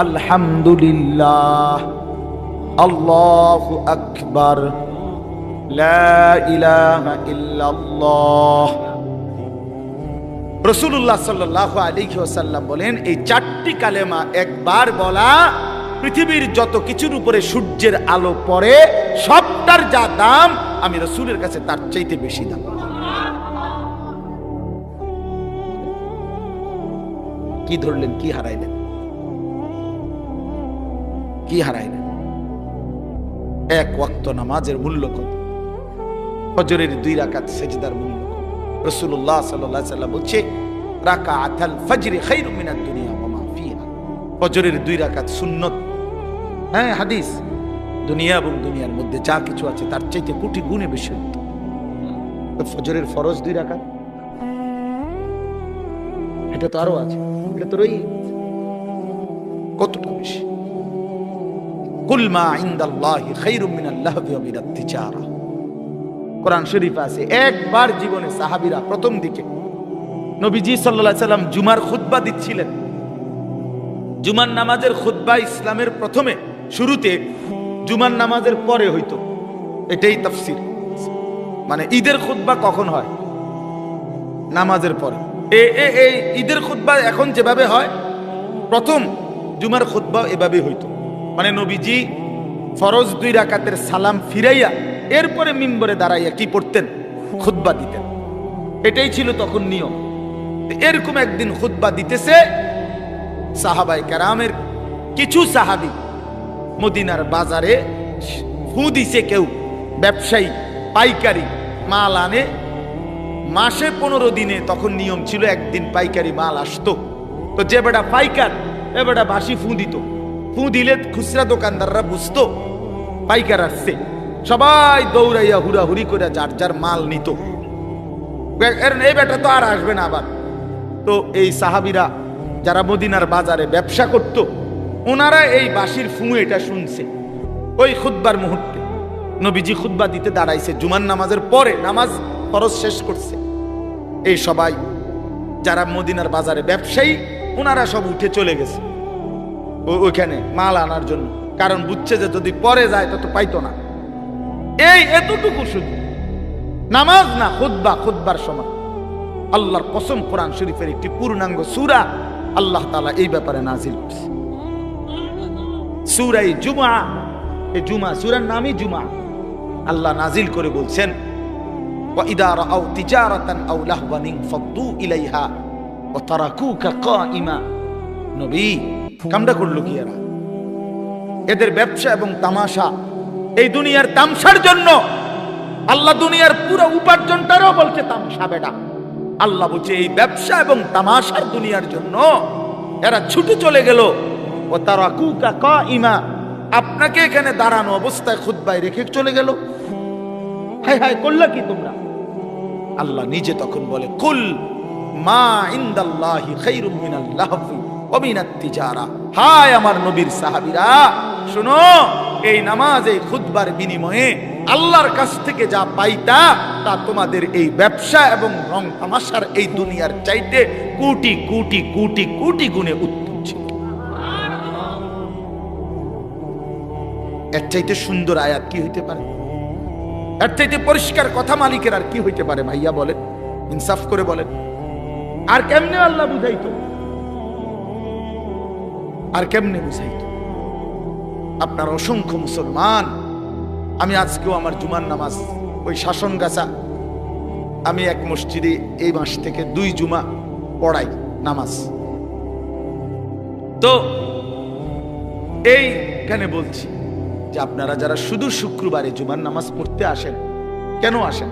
আলহামদুলিল্লাহ, আল্লাহু আকবার, লা ইলাহা ইল্লাল্লাহ। রাসূলুল্লাহ সাল্লাল্লাহু আলাইহি ওয়াসাল্লাম বলেন, এই 4টি কালেমা একবার বলা পৃথিবীর যত কিছুর উপরে সূর্যের আলো পড়ে সবটার যা দাম, আমি রাসূলের কাছে তার চাইতে বেশি দাম। কি ধরলেন, কি হারাইলেন, কি হারাইলেন? এক ওয়াক্ত নামাজের মূল্য কত? ফজরের 2 রাকাত সেজদার মূল্য কত? রাসূলুল্লাহ সাল্লাল্লাহু আলাইহি ওয়াসাল্লাম বলছে, রাকাআতুল ফজরি খায়রুম মিনাদ দুনিয়া ওয়া মা ফিহা। ফজরের 2 রাকাত সুন্নত, হ্যাঁ হাদিস, দুনিয়া এবং দুনিয়ার মধ্যে যা কিছু আছে তার চাইতে কোটি গুণে বেশি। ফজরের ফরজ 2 রাকাত, এটা তো আরো আছে, এটা তো রই কতটা বেশি। কুল মা ইনদাল্লাহি খায়রুম মিনাল লাহবি ওয়া মিনাত তিজারা। কোরআন শরীফ আছে। একবার জীবনে সাহাবীরা প্রথম দিকে নবীজি সাল্লাল্লাহু আলাইহি সাল্লাম জুমার খুতবা দিচ্ছিলেন। জুমার নামাজের খুতবা ইসলামের প্রথমে শুরুতে জুমার নামাজের পরে হইতো, এটাই তাফসীর। মানে ঈদের খুতবা কখন হয়? নামাজের পরে। এই ঈদের খুতবা এখন যেভাবে হয়, প্রথম জুমার খুতবা এভাবে হইতো। মানে নবীজি ফরজ 2 রাকাতের সালাম ফিরাইয়া এরপরে মিম্বরে দাঁড়াইয়া কি পড়তেন? খুতবা দিতেন। এটাই ছিল তখন নিয়ম। এরকম একদিন খুতবা দিতেছে, সাহাবায়ে কেরামের কিছু সাহাবী মদিনার বাজারে ফু দিছে, কেউ ব্যবসায়ী পাইকারি মাল আনে মাসে 15 দিনে। তখন নিয়ম ছিল একদিন পাইকারি মাল আসতো, তো যে বেটা পাইকার এ বেটা বাসি ফু দিত। ফু দিলে খুচরা দোকানদাররা বুঝতো পাইকার আসছে, সবাই দৌড়াইয়া হুড়াহুড়ি করে যার যার মাল নিত। এই বেটা তো আর আসবে না আবার। তো এই সাহাবীরা যারা মদিনার বাজারে ব্যবসা করত, ওনারা এই বাঁশির ফু এটা শুনছে, ওই খুতবার মুহূর্তে নবীজি খুতবা দিতে দাঁড়াইছে জুমার নামাজের পরে, নামাজ ফরজ শেষ করছে। এই সবাই যারা মদিনার বাজারে ব্যবসায়ী ওনারা সব উঠে চলে গেছে ওইখানে মাল আনার জন্য, কারণ বুঝছে যে যদি পরে যায় তত পাইতো না। এই এতটুকু শুধু নামাজ না, খুতবা, খুতবার সময় আল্লাহর কসম কোরআন শরীফের একটি পূর্ণাঙ্গ সূরা আল্লাহ তাআলা এই ব্যাপারে নাজিল করছে, সূরা জুমা। এই জুমা সূরার নামই জুমা। আল্লাহ নাজিল করে বলছেন, وَإِذَا رَأَوْا تِجَارَةً أَوْ لَهْوًا انفَضُّوا إِلَيْهَا وَتَرَكُوكَ قَائِمًا। নবী কামটা করলো কি এরা? এদের ব্যবসা এবং তামাশা, এই দুনিয়ার তামসার জন্য আল্লাহ দুনিয়ার পুরো উপার্জনটারও বলছে তামসা বেটা। আল্লাহ বলছে এই ব্যবসা এবং তামাশার দুনিয়ার জন্য এরা ছুটে চলে গেল। ওয়াতারাকুকা কাইমা, আপনাকে এখানে দাঁড়ানো অবস্থায় খুতবায় রেখে চলে গেল। হায় হায়, করলা কি তোমরা? আল্লাহ নিজে তখন বলে, কুল মা ইনদাল্লাহি খায়রুম মিনাল লাহফি ওয়া মিনাত তিজারা। হায় আমার নবীর সাহাবীরা, শুনো, এই নামাজ, এই খুতবার বিনিময়ে আল্লাহর কাছ থেকে যা পাইতা তা তোমাদের এই ব্যবসা এবং রং তামাশার এই দুনিয়ার চাইতে কোটি কোটি কোটি কোটি গুণে উত্তম ছিল। এর চাইতে সুন্দর আয়াত কি হইতে পারে? এর চাইতে পরিষ্কার কথা মালিকের আর কি হইতে পারে? ভাইয়া বলেন, ইনসাফ করে বলেন। আর কেমনে আল্লাহ বুঝাইতো? আর কেমনে বুঝাইতো? আপনার অসংখ্য মুসলমান, আমি আজকেও আমার জুমার নামাজ ওই শাসনগাছা, আমি এক মসজিদে এই মাস থেকে 2 জুমা পড়াই নামাজ। তো এইখানে বলছি যে আপনারা যারা শুধু শুক্রবারে জুমার নামাজ পড়তে আসেন, কেন আসেন?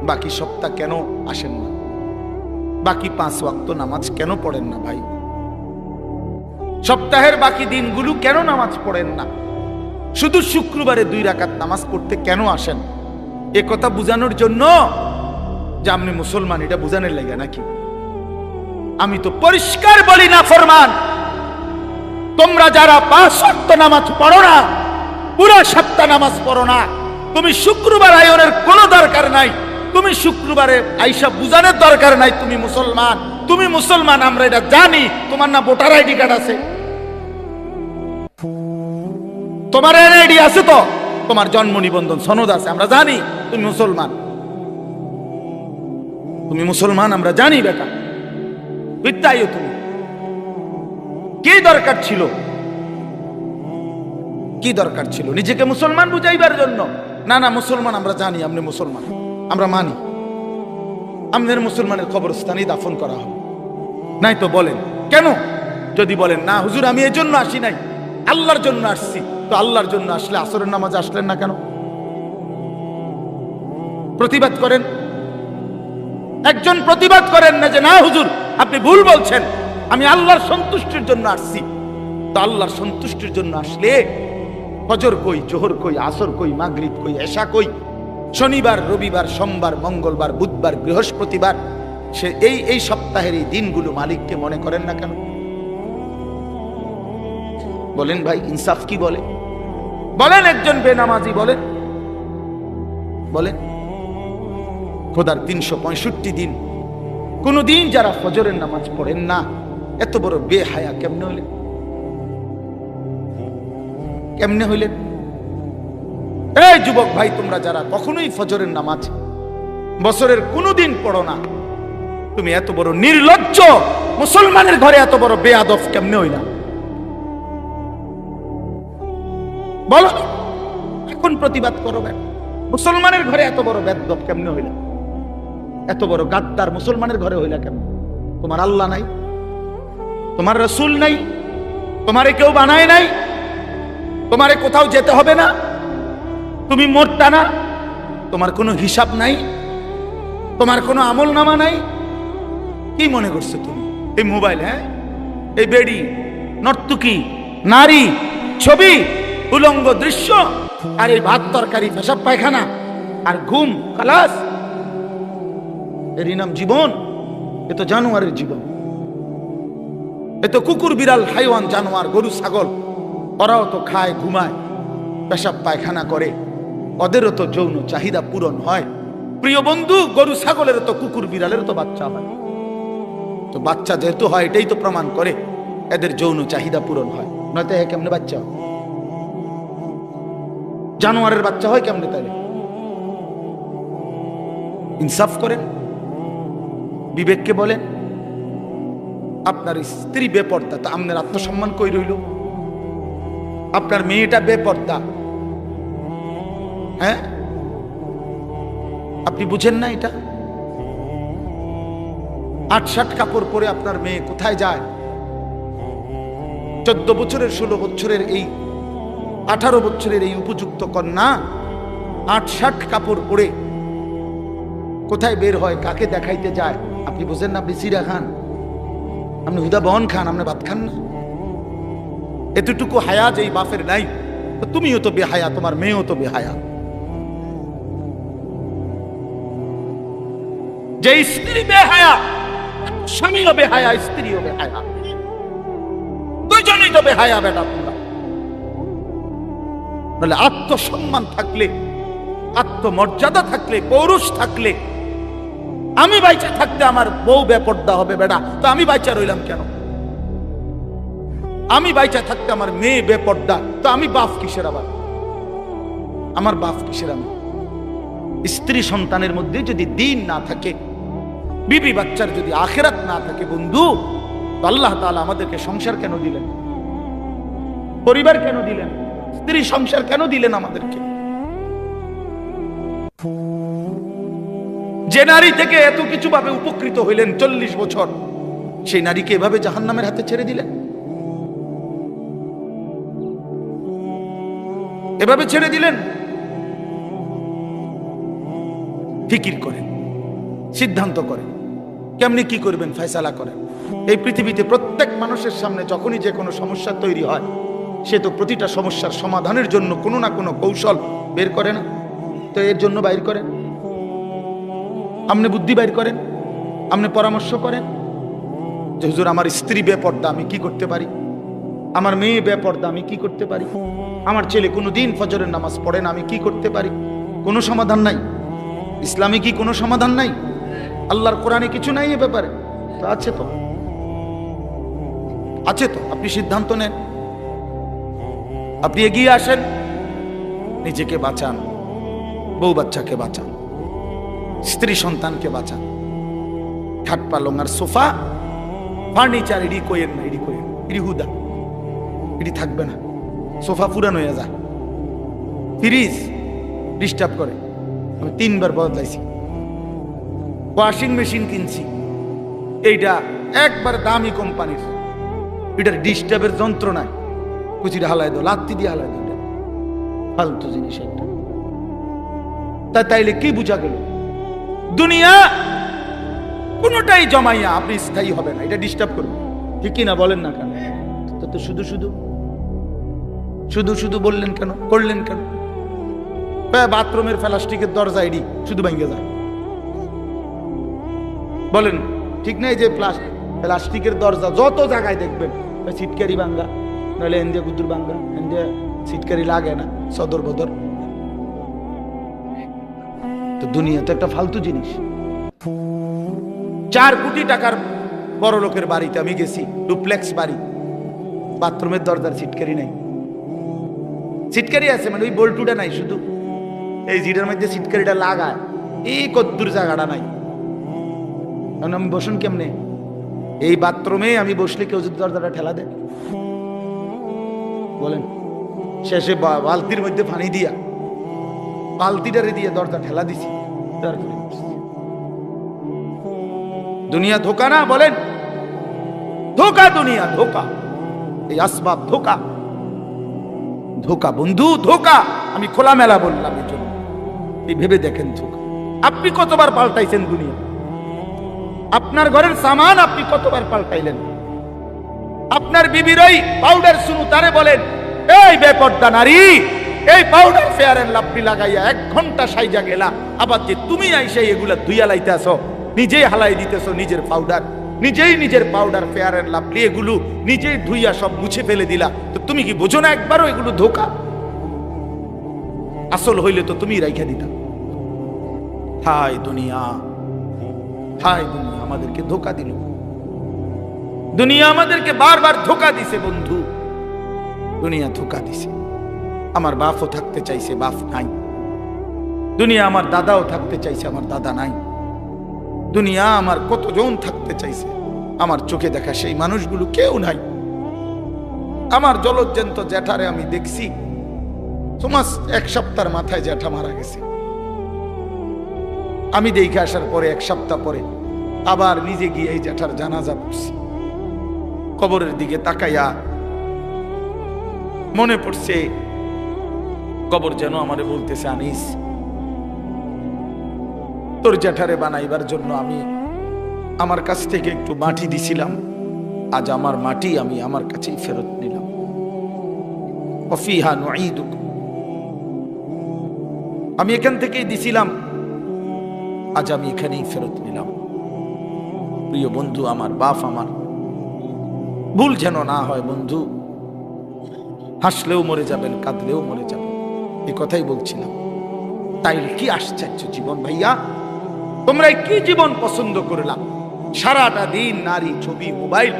বাকি সপ্তাহ কেন আসেন না? বাকি 5 ওয়াক্ত নামাজ কেন পড়েন না ভাই? সপ্তাহের বাকি দিনগুলো কেন নামাজ পড়েন না? শুধু শুক্রবারে 2 রাকাত নামাজ পড়তে কেন আসেন? এ কথা বুঝানোর জন্য যে আপনি মুসলমান, এটা বুঝানোর লাগে নাকি? আমি তো পরিষ্কার বলি না ফরমান, তোমরা যারা 5 ওয়াক্ত নামাজ পড়ো না, পুরো সপ্তাহ নামাজ পড়ো না, তুমি শুক্রবার আয়োনের কোনো দরকার নাই, তুমি শুক্রবারে আইসা বুঝানোর দরকার নাই তুমি মুসলমান। তুমি মুসলমান, আমরা এটা জানি। তোমার না ভোটার আইডি কার্ড আছে? তোমার এনআইডি আছে তো? তোমার জন্ম নিবন্ধন সনদ আছে? আমরা জানি তুমি মুসলমান। তুমি মুসলমান, আমরা জানি বেটা। বিদ্যায় তুমি কি দরকার ছিল? কি দরকার ছিল নিজেকে মুসলমান বুঝাইবার জন্য? না না, মুসলমান আমরা জানি, আপনি মুসলমান, আমরা মানি। আমাদের মুসলমানের কবরস্থানেই দাফন করা হবে, নাই তো বলেন কেন? যদি বলেন না হুজুর আমি এই জন্য আসি নাই, আল্লাহর জন্য আসছি, তো আল্লাহর জন্য আসলে আসরের নামাজে আসলেন না কেন? প্রতিবাদ করেন। একজন প্রতিবাদ করেন না যে না হুজুর আপনি ভুল বলছেন, আমি আল্লাহর সন্তুষ্টির জন্য আসছি। তো আল্লাহর সন্তুষ্টির জন্য আসলে ফজর কই, জোহর কই, আসর কই, মাগরিব কই, এশা কই, শনিবার, রবিবার, সোমবার, মঙ্গলবার, বুধবার, বৃহস্পতিবার, সে এই সপ্তাহের এই দিনগুলো মালিককে মনে করেন না কেন? বলেন ভাই, ইনসাফ কি বলে? বলেন একজন বেনামাজি, বলেন বলেন খোদার 365 দিন কোন দিন যারা ফজরের নামাজ পড়েন না, এত বড় বেহায়া কেমনে হইলেন? কেমনে হইলেন? এই যুবক ভাই, তোমরা যারা কখনোই ফজরের নামাজ বছরের কোনোদিন পড়ো না, তুমি এত বড় নির্লজ্জ, মুসলমানের ঘরে এত বড় বেয়াদব কেমনে হইলা? বলো, এখন প্রতিবাদ করো। মুসলমানের ঘরে এত বড় বেয়াদব কেমনে হইলা? এত বড় গাদ্দার মুসলমানের ঘরে হইলা কেন? তোমার আল্লাহ নাই, তোমার রাসূল নাই, তোমারে কেউ বানায় নাই, তোমারে কোথাও যেতে হবে না, তুমি মোটটা না, তোমার কোনো হিসাব নাই, তোমার কোনো আমল নামা নাই। কি মনে করছো তুমি? এই মোবাইল, হ্যাঁ, এই বেড়ি, নর্তুকি, নারী, ছবি, উলঙ্গ দৃশ্য, আর এই ভাত তরকারি, পেশাব পায়খানা আর ঘুম, খালাস, এরই নাম জীবন? এ তো জানোয়ারের জীবন, এ তো কুকুর, বিড়াল, হাইওয়ান, জানোয়ার, গরু, ছাগল, ওরাও তো খায়, ঘুমায়, পেশাব পায়খানা করে, ওদেরও তো যৌন চাহিদা পূরণ হয়। প্রিয় বন্ধু, গরু ছাগলের তো, কুকুর বিড়ালের তো বাচ্চা হয়। তো বাচ্চা যেহেতু হয়, এটাই তো প্রমাণ করে এদের যৌন চাহিদা পূরণ হয়। নয়তো কেমনে বাচ্চা হয়? জানোয়ারের বাচ্চা হয় কেমনে? তাইলে ইনসাফ করেন, বিবেককে বলেন। আপনার স্ত্রী বেপর্দা, তা আপনার আত্মসম্মান কই রইল? আপনার মেয়েটা বেপর্দা, হ্যাঁ? আপনি বুঝেন না এটা? ৮-৭ কাপড় পরে আপনার মেয়ে কোথায় যায়? 14 বছরের, 16 বছরের, এই 18 বছরের এই উপযুক্ত কন্যা ৮-৭ কাপড় পরে কোথায় বের হয়, কাকে দেখাইতে যায়? আপনি বুঝেন না? আপনি সিরা খান, আপনি হুদা বন খান, আপনি ভাত খান না? এতটুকু হায়া যেই বাপের নাই, তুমিও তো বেহায়া, তোমার মেয়েও তো বেহায়া। যে স্ত্রী বেহায়া, স্বামীও বেহায়া, স্ত্রীও বেহায়া, দুইজনেই তো বেহায়া বেটা তোমরা। বলে আত্মসম্মান থাকলে, আত্মমর্যাদা থাকলে, পৌরুষ থাকলে, আমি বাইচা থাকতে আমার বউ বেপর্দা হবে বেটা, তো আমি বাইচা রইলাম কেন? আমি বাইচা থাকতে আমার মেয়ে বেপর্দা, তো আমি বাপ কিসের? আবার আমার বাপ কিসের? আমি স্ত্রী সন্তানের মধ্যে যদি দ্বীন না থাকে, বিবি বাচ্চার যদি আখিরাত না থাকে, বন্ধু, তো আল্লাহ তাআলা আমাদেরকে সংসার কেন দিলেন? পরিবার কেন দিলেন? স্ত্রী সংসার কেন দিলেন আমাদেরকে? যে নারী থেকে এত কিছু ভাবে উপকৃত হইলেন 40 বছর, সেই নারীকে এভাবে জাহান্নামের হাতে ছেড়ে দিলেন? এভাবে ছেড়ে দিলেন? ফিকির করেন, সিদ্ধান্ত করেন, কেমনি কি করবেন, ফয়সালা করেন। এই পৃথিবীতে প্রত্যেক মানুষের সামনে যখনই যে কোনো সমস্যা তৈরি হয়, সে তো প্রতিটা সমস্যার সমাধানের জন্য কোনো না কোনো কৌশল বের করে না? তো এর জন্য বাইর করেন, আপনি বুদ্ধি বাইর করেন, আপনি পরামর্শ করেন যে হুজুর আমার স্ত্রী বেপর্দা, আমি কি করতে পারি? আমার মেয়ে বেপর্দা, আমি কি করতে পারি? আমার ছেলে কোনোদিন ফজরের নামাজ পড়ে না, আমি কি করতে পারি? কোনো সমাধান নাই? ইসলামে কি কোনো সমাধান নাই? আল্লাহর কোরআনে কিছু নাই এ ব্যাপারে? তো আছে, তো আছে, তো আপনি সিদ্ধান্ত নেন, আপনি এগিয়ে আসেন, নিজেকে বাঁচান, বউ বাচ্চাকে বাঁচান, স্ত্রী সন্তানকে বাঁচান। খাট পালং আর সোফা ফার্নিচার এডি কইেন না, এডি কইেন, এডি হুদা, এডি থাকবে না। সোফা পুরান হয়ে যায়, ফ্রিজ ডিস্টার্ব করে, আমি 3 বার বদলাইছি। ওয়াশিং মেশিন কিনছি, এইটা একবার দামি কোম্পানির, এটার ডিস্টার্বের যন্ত্র নাই, কুচিটা হালাই দো, লাত্তি দিয়ে হালাই দো, ফালতু জিনিস একটা। তাইলে কি বুঝা গেল? দুনিয়া কোনটাই জমাইয়া আপনি স্থায়ী হবে না, এটা ডিস্টার্ব করবে, ঠিক না? বলেন না কেন? তো শুধু শুধু শুধু শুধু বললেন কেন, করলেন কেন? বাথরুমের প্লাস্টিকের দরজা এডি শুধু ভেঙে যায়, বলেন ঠিক নাই? যে প্লাস্টিকের দরজা যত জায়গায় দেখবেন, সিটকারি ভাঙ্গা, নাহলে এন্দিয়া গুদুর ভাঙ্গা, এন্দিয়া সিটকারি লাগে না, সদর বদর। তো দুনিয়া তো একটা ফালতু জিনিস। 4 কোটি টাকার বড় লোকের বাড়িতে আমি গেছি, ডুপ্লেক্স বাড়ি, বাথরুমের দরজার সিটকারি নাই। সিটকারি আছে মানে ওই বল্টুটা নাই, শুধু এই জিটার মধ্যে সিটকারিটা লাগায়, এই কদ্দুর জায়গাটা নাই। আমি বসুন কেমনে? এই বাথরুমে আমি বসলে কেউ যদি দরজাটা ঠেলা দেয়, বলেন? শেষে বালতির মধ্যে পানি দিয়া, বালতিটারে দিয়ে দরজা ঠেলা দিছি, তারপরে দুনিয়া ধোকা না? বলেন ধোকা, দুনিয়া ধোকা, এই আসবাব ধোকা, ধোকা বন্ধু, ধোকা। আমি খোলামেলা বললাম এই জন্য, ভেবে দেখেন ধোকা। আপনি কতবার পাল্টাইছেন দুনিয়া? আপনার ঘরের সামান আপনি কতবার পাল্টাইলেন? আপনার বিবির ওই পাউডার শুনু, তারে বলেন এই বেপর্দা নারী, এই পাউডার ফেয়ার এন্ড লাভলি লাগাইয়া 1 ঘন্টা সাইজা গেলা, আবার যে তুমি আইসা এগুলা ধুইয়া লাইতেছ, নিজেই হালাই দিতেছ নিজের পাউডার, নিজেই নিজের পাউডার, ফেয়ার এন্ড লাভলি এগুলো নিজেই ধুইয়া সব মুছে ফেলে দিলা। তো তুমি কি বোঝো না একবারও এগুলো ধোকা? আসল হইলে তো তুমি রাইখা দিতা। হায় দুনিয়া, হায় দুনিয়া আমাদেরকে ধোকা দিল। দুনিয়া আমাদেরকে বারবার ধোকা দিছে বন্ধু, দুনিয়া ধোকা দিছে। আমার বাপও থাকতে চাইছে, বাপ নাই। দুনিয়া আমার দাদাও থাকতে চাইছে, আমার দাদা নাই। দুনিয়া আমার কতজন থাকতে চাইছে, আমার চোখে দেখা সেই মানুষগুলো কেউ নাই। আমার জলজ্জান্ত জ্যাঠারে আমি দেখছি, তোমার 1 সপ্তাহের মাথায় জ্যাঠা মারা গেছে। আমি দেখে আসার পরে 1 সপ্তাহ পরে আবার নিজে গিয়ে এই জ্যাঠার জানাজা পড়ছি। কবরের দিকে তাকাইয়া মনে পড়ছে কবর যেন আমারে বলতেছে, আনিস তোর জ্যাঠারে বানাইবার জন্য আমি আমার কাছ থেকে একটু মাটি দিছিলাম, আজ আমার মাটি আমি আমার কাছেই ফেরত নিলাম। ওয়াফিহা নুঈদুকুম, আমি এখান থেকেই দিছিলাম, আজ আমি এখানেই ফেরত নিলাম। প্রিয় বন্ধু, আমার বাপ আমার ভুল যেন না হয় বন্ধু। হাসলেও মরে যাবেন, কাঁদলেও মরে যাবেন, এই কথাই বলছিলাম। তাই কি আশ্চর্য জীবন ভাইয়া, তোমরা কি জীবন পছন্দ করলাম? সারাটা দিন নারী, ছবি, মোবাইল,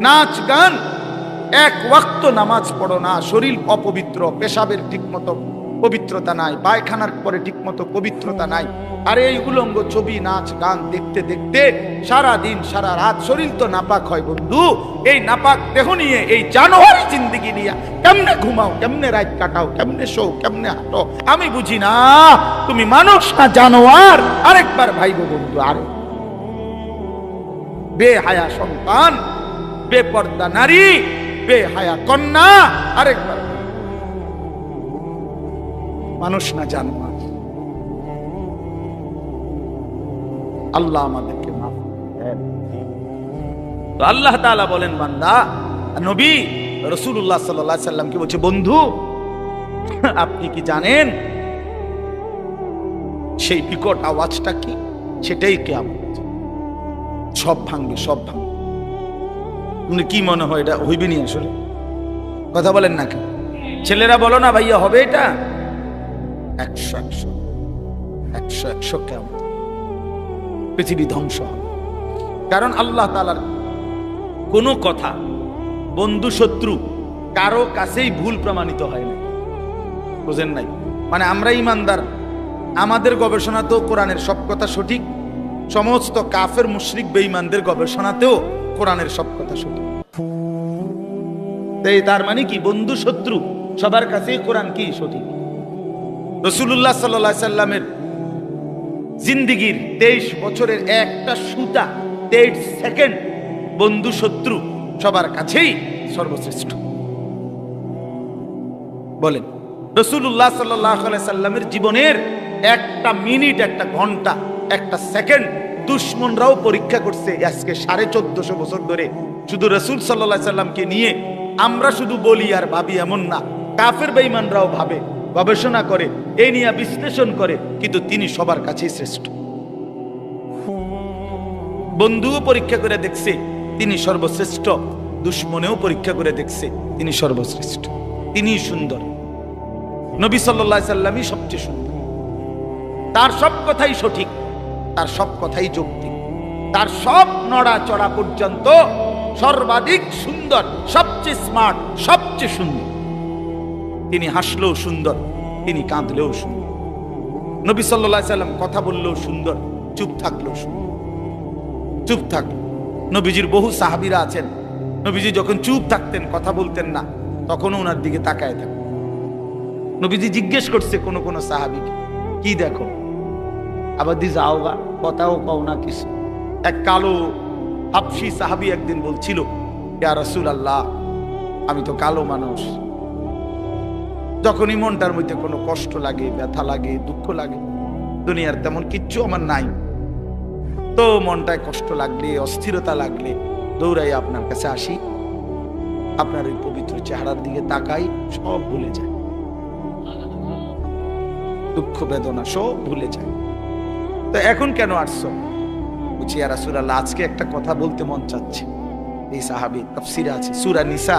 নাচ গান, 1 ওয়াক্ত নামাজ পড়ো না, শরীর অপবিত্র, পেশাবের ঠিক মতো পবিত্রতা নাই, পায়খানার পরে ঠিক মতো পবিত্রতা নাই। আর এই উলঙ্গ ছবি, নাচ গান দেখতে দেখতে সারা দিন সারা রাত শরীর তো নাপাক হয় বন্ধু। এই নাপাক দেহ নিয়ে, এই জানোয়ারি জিন্দেগি নিয়ে কেমনে ঘুমাও, কেমনে রাত কাটাও, কেমনে শো, কেমনে হাঁটো? আমি বুঝি না তুমি মানুষ না জানোয়ার। আরেকবার ভাইবো বন্ধু, আরে বেহায়া সন্তান, বেপর্দা নারী, বেহায়া কন্যা, আরেকবার মানুষ না জানোয়ার। আল্লাহ আমাদেরকে মাফ করেন। তো আল্লাহ তাআলা বলেন, বান্দা নবী রাসূলুল্লাহ সাল্লাল্লাহু আলাইহি সাল্লাম কি বলছে, বন্ধু আপনি কি জানেন সেই বিকট আওয়াজটা কি? সেটাই কিয়ামত। সব ভাঙবে, সব ভাঙবে। কি মনে হয় এটা হইবে নি? আসলে কথা বলেন না কেন? ছেলেরা বলো না ভাইয়া, হবে এটা? 100 কিয়ামত, পৃথিবী ধ্বংস হবে। কারণ আল্লাহ তাআলার কোনো কথা বন্ধু শত্রু কারো কাছেই ভুল প্রমাণিত হয় না। বুঝেন নাই? মানে আমরা ইমানদার, আমাদের গবেষণাতেও কোরআনের সব কথা সঠিক, সমস্ত কাফের মুশরিক বেঈমানদের গবেষণাতেও কোরআনের সব কথা সঠিক। তার মানে কি, বন্ধু শত্রু সবার কাছেই কোরআন কি সঠিক। রাসূলুল্লাহ সাল্লাল্লাহু আলাইহি সাল্লামের জিন্দেগীর 23 বছরের একটা সুতা, 23 সেকেন্ড বন্ধু শত্রু সবার কাছেই সর্বশ্রেষ্ঠ। বলেন, রাসূলুল্লাহ সাল্লাল্লাহু আলাইহি সাল্লামের জীবনের একটা মিনিট, একটা ঘন্টা, একটা সেকেন্ড দুশমনরাও পরীক্ষা করছে। আজকে 1450 বছর ধরে শুধু রাসূল সাল্লাল্লাহু আলাইহি সাল্লামকে নিয়ে আমরা শুধু বলি আর ভাবি এমন না, কাফের বেঈমানরাও ভাবে, গবেষণা করে, এই নিয়ে বিশ্লেষণ করে, কিন্তু তিনি সবার কাছেই শ্রেষ্ঠ। বন্ধুও পরীক্ষা করে দেখছে তিনি সর্বশ্রেষ্ঠ, দুশমনেও পরীক্ষা করে দেখছে তিনি সর্বশ্রেষ্ঠ। তিনি সুন্দর, নবী সাল্লাল্লাহু আলাইহি সাল্লামই সবচেয়ে সুন্দর। তার সব কথাই সঠিক, তার সব কথাই যৌক্তিক, তার সব নড়াচড়া পর্যন্ত সর্বাধিক সুন্দর, সবচেয়ে স্মার্ট, সবচেয়ে সুন্দর। তিনি হাসলেও সুন্দর, তিনি কাঁদলেও সুন্দর। নবী সাল্লাল্লাহু আলাইহি সাল্লাম কথা বললেও সুন্দর, চুপ থাকলেও সুন্দর। চুপ থাকলো, নবীজির বহু সাহাবীরা আছেন, নবীজি যখন চুপ থাকতেন, কথা বলতেন না, তখনও ওনার দিকে তাকায় থাকতেন। নবীজি জিজ্ঞেস করছে কোন কোন সাহাবীকে, কি দেখো? আবার দি যাও গা, কথাও কও না কিছু। এক কালো হাবশী সাহাবী একদিন বলছিল, ইয়া রাসূলুল্লাহ, আমি তো কালো মানুষ, যখনই মনটার মধ্যে কোনো কষ্ট লাগে, ব্যথা লাগে, দুঃখ লাগে, দুনিয়ার তেমন কিচ্ছু আমার নাই, তো মনটায় কষ্ট লাগলে, অস্থিরতা লাগলে দৌড়াই আপনার কাছে আসি, আপনার ওই পবিত্র চেহারার দিকে তাকাই, সব ভুলে যায়, দুঃখ বেদনা সব ভুলে যায়। তো এখন কেন আসছো? বলছি ইয়া রাসূলুল্লাহ, আজকে একটা কথা বলতে মন চাচ্ছে। এই সাহাবী তাফসীরে আছে সূরা নিসা,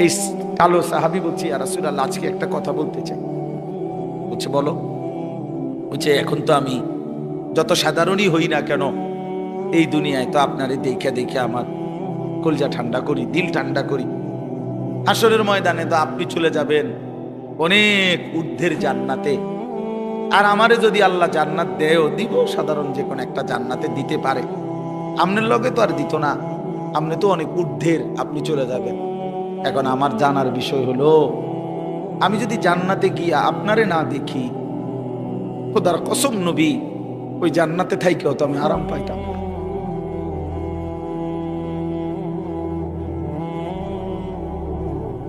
এই কালো সাহাবী বলছি ইয়া রাসূলুল্লাহ, আজকে একটা কথা বলতে চাই। বলছে বলো। বলছে এখন তো আমি যত সাধারণই হই না কেন, এই দুনিয়ায় তো আপনারে দেখে দেখে আমার কলজা ঠান্ডা করি, দিল ঠান্ডা করি। হাসরের ময়দানে তো আপনি চলে যাবেন অনেক ঊর্ধ্বের জান্নাতে, আর আমারে যদি আল্লাহ জান্নাত দেয়ও, দিব সাধারণ যে কোনো একটা জান্নাতে দিতে পারে, আপনার লগে তো আর দিত না, আপনি তো অনেক ঊর্ধ্বের, আপনি চলে যাবেন। এখন আমার জানার বিষয় হলো, আমি যদি জান্নাতে গিয়া আপনারে না দেখি, খোদার কসম নবী, ওই জান্নাতে থাইকেও তো আমি আরাম পাইতাম।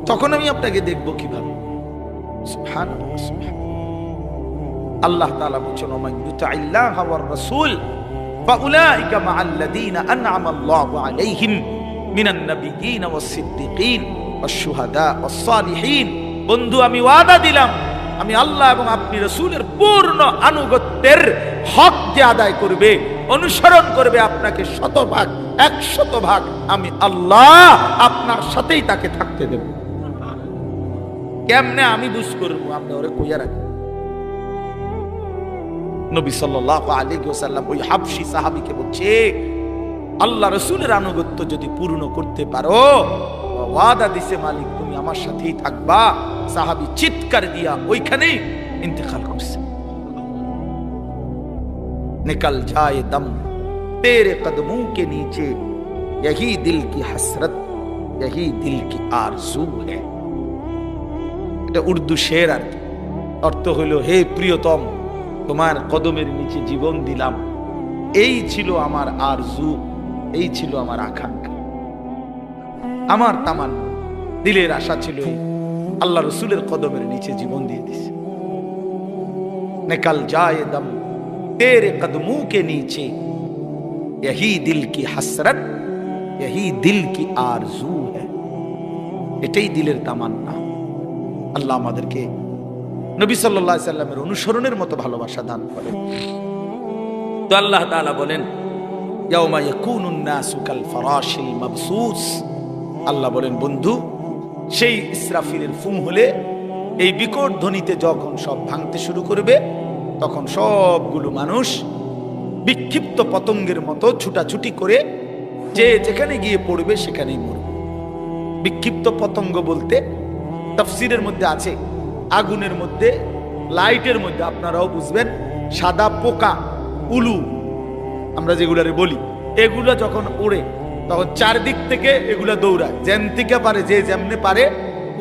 তখন আমি আপনাকে দেখবো কিভাবে? সুবহানাল্লাহ, সুবহানাল্লাহ। আল্লাহ তাআলা বলেন, ওমান ইউতি'আল্লাহ ওয়ার রাসূল ফাউলাইকা মা'আল্লাযীনা আন'আমা আল্লাহু আলাইহিম মিনান নাবিয়্যিন ওয়াস সিদ্দীকিন ওয়াশ শুহাদা ওয়াস সালিহিন। বন্ধু, আমি ওয়াদা দিলাম, আমি আল্লাহ এবং আপনি রাসূলের পূর্ণ আনুগত্যের হক যে আদায় করবে, অনুসরণ করবে আপনাকে 100% 100% আমি আল্লাহ আপনার সাথেই তাকে থাকতে দেব। কেমনে আমি বুঝ করবো? আপনি ওরে কইয়া রাখেন। নবী সাল্লাল্লাহু আলাইহি ওয়াসাল্লাম ওই হাবশী সাহাবীকে বলছে, আল্লাহ রাসূলের আনুগত্য যদি পূর্ণ করতে পারো, ওয়াদা দিছে মালিক তুমি আমার সাথেই থাকবা। সাহাবী চিৎকার দিয়া ওইখানেই ইন্তেকাল করছে। निकल जाए दम तेरे कदमों के नीचे, यही दिल की हसरत, यही दिल की आरज़ू है। এটা উর্দু শের আর কি। অর্থ হইল, হে প্রিয়তম, তোমার কদমের নিচে জীবন দিলাম, এই ছিল আমার আরজু, এই ছিল আমার আকাঙ্ক্ষা, আমার তামান্না, দিলের আশা ছিল আল্লাহ রসুলের কদমের নিচে জীবন দিয়ে দিছে। নিকল যায় দম तेरे कदमों के नीचे, यही दिल की हसरत, यही दिल की आरजू है। এটাই দিলের তামান্না। আল্লাহ আমাদেরকে নবী সাল্লাল্লাহু আলাইহি সাল্লামের অনুসরণের মতো ভালোবাসা দান করেন। তো আল্লাহ তাআলা বলেন, ইয়াউমা ইয়াকুনুন নাসু কাল ফারাশিল মাবসুস। আল্লাহ বলেন, বন্ধু, সেই ইসরাফিলের ফুম হলে, এই বিকট ধ্বনিতে যখন সব ভাঙতে শুরু করবে, তখন সবগুলো মানুষ বিক্ষিপ্ত পতঙ্গের মতো ছুটাছুটি করে যে যেখানে গিয়ে পড়বে সেখানেই মরবে। বিক্ষিপ্ত পতঙ্গ বলতে তাফসীরের মধ্যে আছে, আগুনের মধ্যে, লাইটের মধ্যে, আপনারাও বুঝবেন, সাদা পোকা, উলু আমরা যেগুলারে বলি, এগুলা যখন ওড়ে তখন চারদিক থেকে এগুলা দৌড়ায়, যেন থেকে পারে, যে যেমনে পারে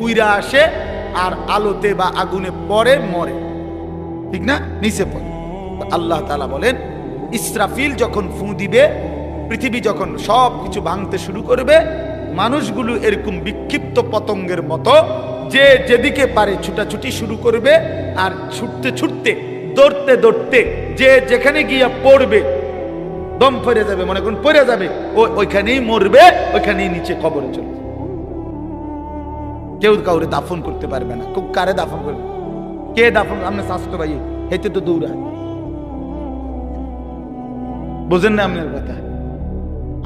উইরা আসে, আর আলোতে বা আগুনে পড়ে মরে, ঠিক না, নিচে পড়ে। আল্লাহ তাআলা বলেন, ইসরাফিল যখন ফু দিবে, পৃথিবী যখন সব কিছু ভাঙতে শুরু করবে, মানুষগুলো এরকম বিক্ষিপ্ত পতঙ্গের মতো যে যেদিকে পারে ছুটাছুটি শুরু করবে, আর ছুটতে ছুটতে, দৌড়তে দৌড়তে যে যেখানে গিয়া পড়বে, দম পড়ে যাবে, মনে করুন পড়ে যাবে, ওইখানেই মরবে, ওইখানেই নিচে কবরে চলে যাবে। কেউ কাউরে দাফন করতে পারবে না। খুব কারে দাফন করবে? কে দাফন? আপনি স্বাস্থ্য ভাই হেতে তো দৌড়ায়, বুঝেন না আপনার কথা?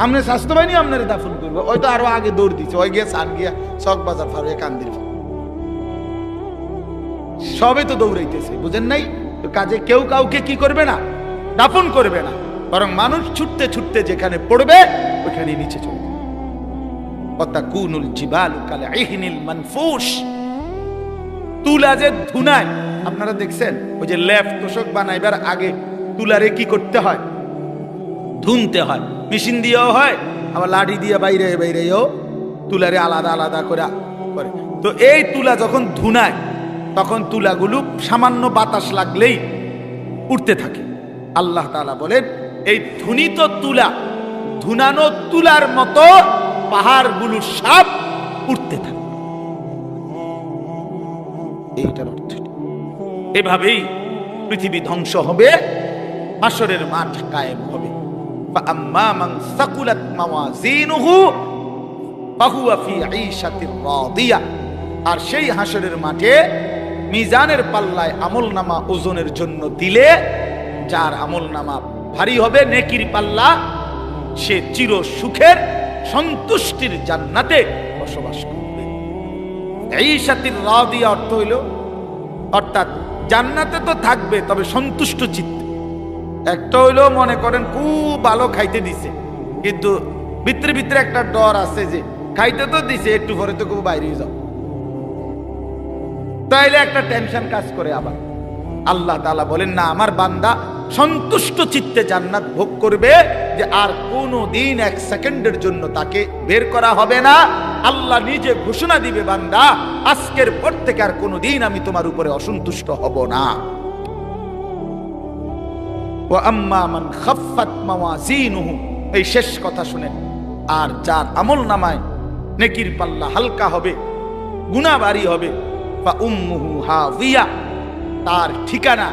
আপনি স্বাস্থ্য ভাই নি আপনার দাফন করবে, ওই তো আরো আগে দৌড় দিচ্ছে, ওই গিয়া সান গিয়া চক বাজার ফারুয়ে কান্দির সবে তো দৌড়াইতেছে, বুঝেন নাই? তো কাজে কেউ কাউকে কি করবে না, দাফন করবে না, বরং মানুষ ছুটতে ছুটতে যেখানে পড়বে ওখানে নিচে চলে যাবে। ওয়াতাকুনুল জিবালু কালইহনিল মানফুশ। তুলা যে ধুনায়, আপনারা দেখছেন, ওই যে লেফ তোষক বানাইবার আগে তুলারে কি করতে হয়? ধুনতে হয়। মেশিন দিয়েও হয়, আবার লাঠি দিয়ে বাইরে বাইরেও তুলারে আলাদা আলাদা করে। তো এই তুলা যখন ধুনায়, তখন তুলাগুলো সামান্য বাতাস লাগলেই উঠতে থাকে। আল্লাহ তাআলা বলেন, এই ধুনিত তুলা, ধুনানো তুলার মতো পাহাড়গুলো সব উঠতে থাকে। এইটার অর্থ এভাবেই পৃথিবী ধ্বংস হবে, হাসরের মাঠ কায়েম হবে। فأما من ثقلت موازينه فهو في عيشة راضية। আর সেই হাসরের মাঠে মিজানের পাল্লায় আমলনামা ওজনের জন্য দিলে যার আমল নামা ভারী হবে, নেকির পাল্লা, সে চির সুখের সন্তুষ্টির জান্নাতে বসবাস করবে। ঈশাতির রাদিয়া অর্থ হইল, অর্থাৎ জান্নাতে তো থাকবে তবে সন্তুষ্ট চিত্তে। একটা হইলো মনে করেন খুব ভালো খাইতে দিছে, কিন্তু ভিতরে ভিতরে একটা ডর আছে যে খাইতে তো দিছে, একটু পরে তো খুব বাইরে যাও, তাইলে একটা টেনশন কাজ করে। আবার আল্লাহ তাআলা বলেন না, আমার বান্দা সন্তুষ্ট চিত্তে জান্নাত ভোগ করবে, যে আর কোনো দিন এক সেকেন্ডের জন্য তাকে বের করা হবে না। আল্লাহ নিজে ঘোষণা দিবে, বান্দা আজকের পর থেকে আর কোনো দিন আমি তোমার উপরে অসন্তুষ্ট হব না। ওয়া আম্মা মান খাফফাত মাওয়াজিনুহু, এই শেষ কথা শুনেন, আর যার আমল নামায় নেকির পাল্লা হালকা হবে, গুনাহ ভারী হবে, ফা উম্মুহু হাবিয়া, তার ঠিকানা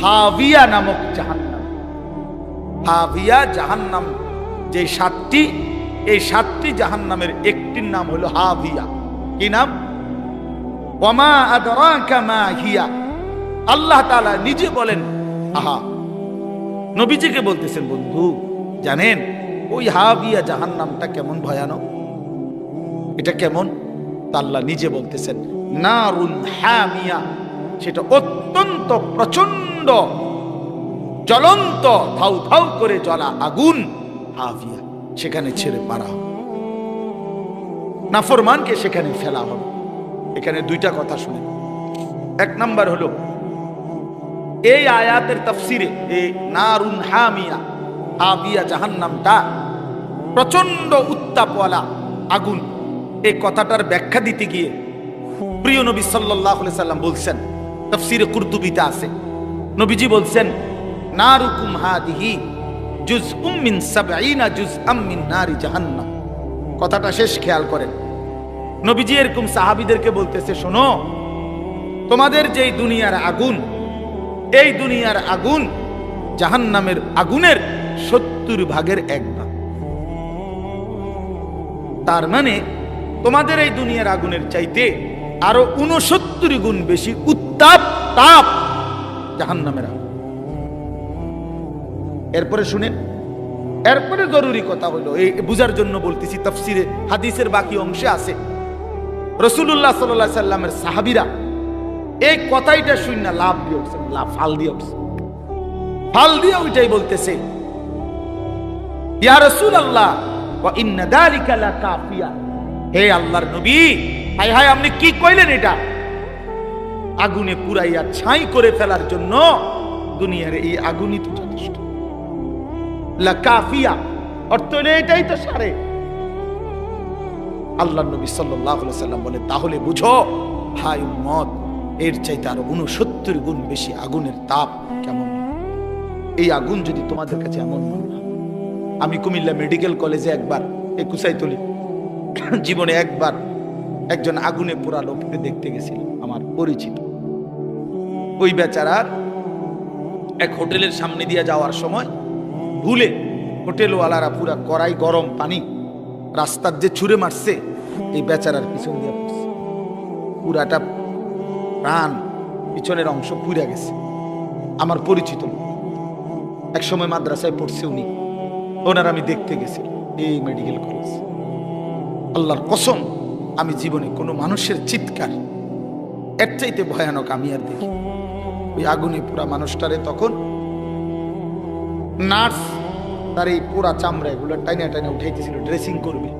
হাবিয়া নামক জাহান্নাম। হাবিয়া জাহান্নাম যে সাতটি, এই সাতটি জাহান্নামের একটির নাম হলো হাবিয়া। কি নাম? ওয়ামা আদরাকা মা হিয়া। আল্লাহ তাআলা নিজে বলেন, আহা, নবীজিকে বলতেছেন, বন্ধু জানেন ওই হাবিয়া জাহান্নামটা কেমন ভয়ানক? এটা কেমন? তা আল্লাহ নিজে বলতেছেন, নারুন হামিয়া, সেটা অত্যন্ত প্রচন্ড জ্বলন্ত, ধাউ ধাউ করে জ্বলা আগুন, হাবিয়া, সেখানে ছেড়ে পারা হবে, নাফরমানকে সেখানে ফেলা হবে। এখানে দুইটা কথা শুনেন। এক নাম্বার হলো, এই আয়াতের তাফসিরে এই নারুন হামিয়া, হাবিয়া জাহান্নামটা প্রচন্ড উত্তাপওয়ালা আগুন, এই কথাটার ব্যাখ্যা দিতে গিয়ে প্রিয় নবী সাল্লাল্লাহু আলাইহি সাল্লাম বলছেন, তাফসিরে কুরতুবিতে আছে, নবীজি বলছেন, নারুকুম হাদিহি জুজউম মিন ৭০ জুজআম মিন নারি জাহান্নাম। কথাটা শেষ খেয়াল করেন। নবীজি এরকম সাহাবীদেরকে বলতেছে, শোনো, তোমাদের যেই দুনিয়ার আগুন, এই দুনিয়ার আগুন জাহান্নামের আগুনের ৭০ ভাগের ১ ভাগ। তার মানে তোমাদের এই দুনিয়ার আগুনের চাইতে আরো ৬৯ গুণ বেশি উত্তাপ, তাপ জাহান্নামের আগুন। এরপরে শুনেন, এরপরে জরুরি কথা হলো, এই বুঝার জন্য বলতেছি, তাফসিরে হাদিসের বাকি অংশে আছে, রাসূলুল্লাহ সাল্লাল্লাহু আলাইহি সাল্লামের সাহাবীরা এই কথাইটা শুনে লাভ দিয়ে উঠছে, ফাল দিয়ে উঠছে, ফাল দিয়ে ওইটাই বলতেছে, ইয়া রাসূলুল্লাহ ওয়া ইন্না যালিকা লাকাফিয়া, হে আল্লাহর নবী, হায় হায় আপনি কি কইলেন? এটা আগুনে পুরাইয়া ছাই করে ফেলার জন্য দুনিয়ার এই আগুনই তো যথেষ্ট। লাকাফিয়া অর্থ হলো এটাই তো সারে। আল্লাহর নবী সাল্লাল্লাহু আলাইহি সাল্লাম বলে, তাহলে বুঝো হায় উম্মত, এর চাইতে আরো ৬৯ গুণ বেশি আগুনের তাপ কেমন। এই আগুন যদি তোমাদের কাছে এমন মনে হয়, আমি কুমিল্লা মেডিকেল কলেজে একবার, এই কুসাইতলি জীবনে একবার একজন আগুনে পোড়া লোককে দেখতে গেছিলাম, আমার পরিচিত। ওই বেচারার এক হোটেলের সামনে দিয়ে যাওয়ার সময় ভুলে হোটেলওয়ালারা পুরা কড়াই গরম পানি রাস্তার যে ছুঁড়ে মারছে, এই বেচারার পিছন দিয়ে পড়ছে, পুরাটা প্রাণ পিছনের অংশ পুড়ে গেছে। আমার পরিচিত এক সময় মাদ্রাসায় পড়ছে উনি, ওনার আমি দেখতে গেছি এই মেডিকেল কলেজ। আল্লাহর কসম, আমি জীবনে কোনো মানুষের চিৎকার এর চাইতে ভয়ানক আমি আর দেখি। ওই আগুনে পুরা মানুষটারে তখন নার্স তার এই পুরা চামড়া এগুলো টাইনা টাইনা উঠাইতেছিল, ড্রেসিং করবে।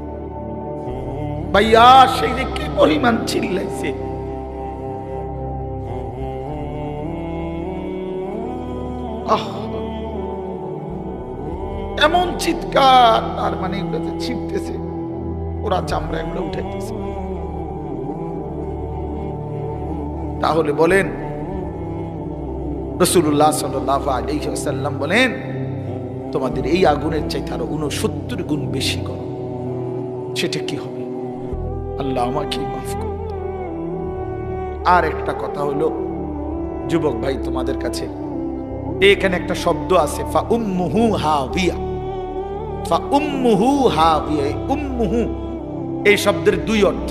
ভাইয়া সেই যে কি পরিমাণ চিল্লাইছে, এমন চিৎকার, তার মানে এগুলো যে ছিপতেছে, পুরা চামড়া এগুলো উঠাইতেছে। তাহলে বলেন, রাসূলুল্লাহ সাল্লাল্লাহু আলাইহি ওয়াসাল্লাম বলেন, তোমাদের এই আগুনের চাইতে আরো ৬৯ গুণ বেশি করো, সেটা কি হবে? আল্লাহ আমাকে মাফ করুন। আর একটা কথা হলো, যুবক ভাই, তোমাদের কাছে এখানে একটা শব্দ আছে, ফা উম্মুহু হাবিয়া, ফা উম্মুহু হাবিয়া। উম্মুহু এই শব্দের দুই অর্থ।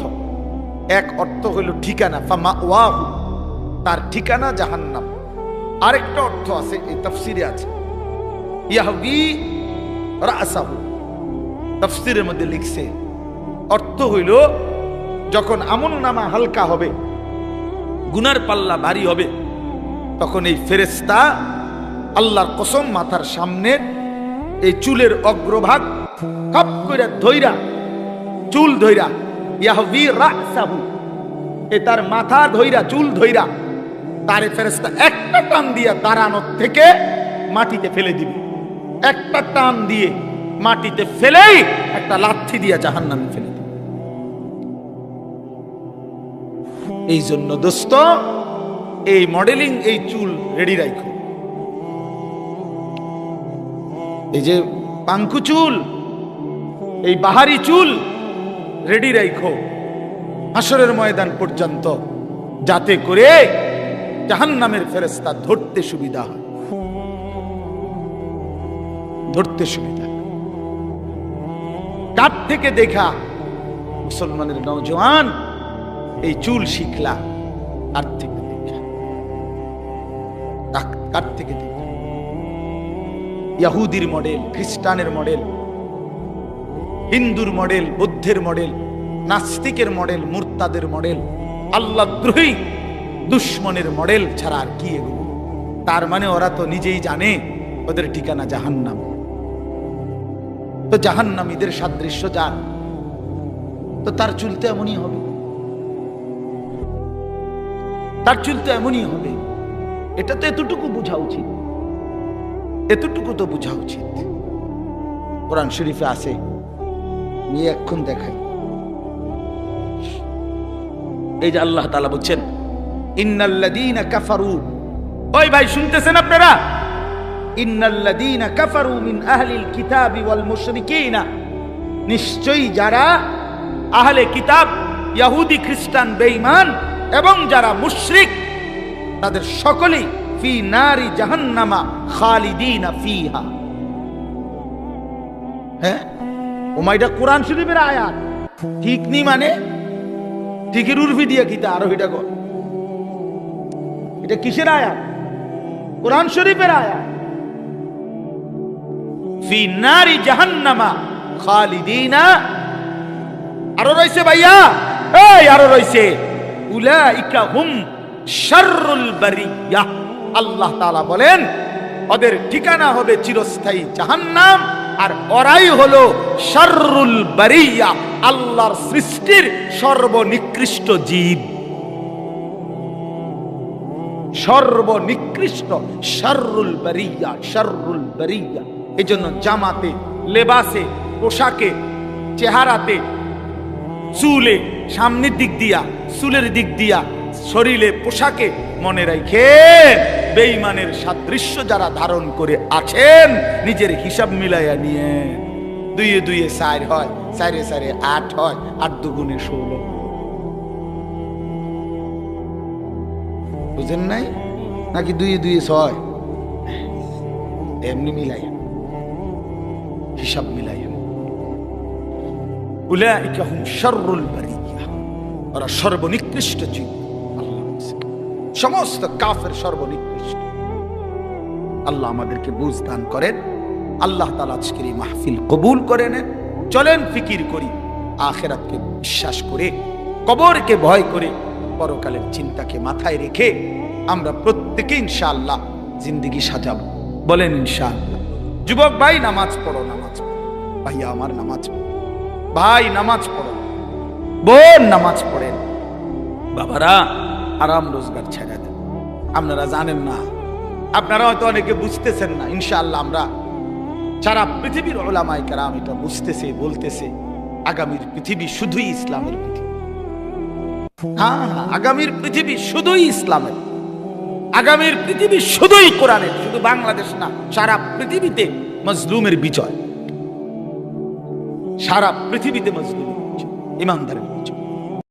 এক অর্থ হলো ঠিকানা, ফা মাওয়াহু, তার ঠিকানা জাহান্নাম। আরেকটা অর্থ আছে, এই তাফসিরে আছে, ইয়াহবি রাসাহু। তাফসিরের মধ্যে লিখছে অর্থ হইল যখন আমলনামা হালকা হবে, গুনার পাল্লা ভারী হবে, তখন এই ফেরেশতা আল্লাহর কসম মাথার সামনে এই চুলের অগ্রভাগ কাপ কইরা ধইরা, চুল ধইরা, ইয়াহবি রাসাহু, এ তার মাথা ধইরা, চুল ধইরা তারে ফেরেশতা একটা টান দিয়া দাঁড়ানোর থেকে মাটিতে ফেলে দিবে। একটা টান দিয়ে মাটিতে ফেলেই একটা লাথি দিয়া জাহান্নামে ফেলে দিবে। এই জন্য দোস্ত, এই মডেলিং, এই চুল রেডি রাখো। এই যে পাঙ্কু চুল, এই বাহারি চুল রেডি রাখো হাসরের ময়দান পর্যন্ত, যাতে করে জাহান্নামের ফেরেশতা ধরতে সুবিধা হয়, ধরতে সুবিধা। কার থেকে দেখা মুসলমানের নওজোয়ান এই চুল শিখলা? কার থেকে দেখা? কার থেকে দেখা? ইহুদির মডেল, খ্রিস্টানের মডেল, হিন্দুর মডেল, বৌদ্ধের মডেল, নাস্তিকের মডেল, মুরতাদের মডেল, আল্লাহদ্রোহী দুশ্মনের মডেল ছাড়া আর কি এগুলো? তার মানে ওরা তো নিজেই জানে ওদের ঠিকানা জাহান্নাম। তো জাহান্নামীদের সাদৃশ্য যার, তো তার চুল তো এমনই হবে, তার চুল তো এমনই হবে। এটা তো এতটুকু বোঝা উচিত, এতটুকু তো বোঝা উচিত। কোরআন শরীফে আছে, নিয়ে এখন দেখাই। এই যে আল্লাহ তাআলা বলছেন, ইন্নাল্লাযীনা কাফারু, ওই ভাই শুনতেছেন আপনারা? ইন্নাল্লাযীনা কাফারু মিন আহলিল কিতাবি ওয়াল মুশরিকিনা, নিশ্চয়ই যারা আহলে কিতাব, ইহুদি, খ্রিস্টান, বেঈমান এবং যারা মুশরিক, তাদের সকলেই ফি নারি জাহান্নামা খালিদিনা ফিহা। হ্যাঁ, ওমাইটা কোরআন শরীফের আয়াত, ঠিক নি মানে ঠিকের উর্ফি দিয়ে কিতা আরো এটা কর। এটা কিসের আয়াত? কোরআন শরীফের আয়াত। ফি নারি জাহান্নামা খালিদিনা, আরো রইছে ভাইয়া, এই আরো রইছে, উলাইকা হুম শাররুল বারিয়া। আল্লাহ তাআলা বলেন ওদের ঠিকানা হবে চিরস্থায়ী জাহান্নাম, আর ওরাই হলো শাররুল বারিয়া, আল্লাহর সৃষ্টির সর্বনিকৃষ্ট জীব, সর্বনিকৃষ্ট, শাররুল বারিয়া, শাররুল বারিয়া। এই জন্য জামাতে, লেবাসে, পোশাকে, চেহারাতে, চুলে, সামনের দিক দিয়া, চুলের দিক দিয়া, শরীরে, পোশাকে মনে রাখে বেঈমানের সাদৃশ্য যারা ধারণ করে আছেন, নিজের হিসাব মিলাইয়া নিয়ে। দুইয়ে দুইয়ে 4 হয়, 4 এ 4 8 হয়, 8 দুগুণে 16। বুঝেন নাই নাকি? 2 এ 2 6, এমনি মিলাইয়া, হিসাব মিলাইয়া। উলাইকা হুম শাররুল বারিয়া, ওরা সর্বনিকৃষ্ট জীব। সমস্ত কাফের সর্বনিকৃষ্ট। আল্লাহ আমাদেরকে বুঝ দান করেন। আল্লাহ তাআলা আজকের এই মাহফিল কবুল করে নেন। চলেন ফিকির করি, আখিরাতকে বিশ্বাস করে, কবরকে ভয় করে, পরকালের চিন্তাকে মাথায় রেখে আমরা প্রত্যেকে ইনশাআল্লাহ জিন্দেগি সাজাবো। বলেন ইনশাআল্লাহ। যুবক ভাই নামাজ পড়ো, নামাজ পড়ো। ভাইয়া আমার নামাজ পড়ো, ভাই নামাজ পড়ো, বোন নামাজ পড়েন। বাবারা আরাম রোজগার ছেড়ে দেন। আপনারা জানেন না, আপনারা হয়তো অনেকে বুঝতেছেন না। ইনশাআল্লাহ আমরা সারা পৃথিবীর উলামায়ে কেরাম এটা বুঝতেছে, বলতেছে আগামীর পৃথিবী শুধুই ইসলামের পৃথিবী। হ্যাঁ, আগামীর পৃথিবী শুধুই ইসলামের, আগামীর পৃথিবী শুধুই কোরআনের। শুধু বাংলাদেশ না, সারা পৃথিবীতে মজলুমের বিজয়, সারা পৃথিবীতে মজলুমের বিজয়, ইমানদারের বিজয়।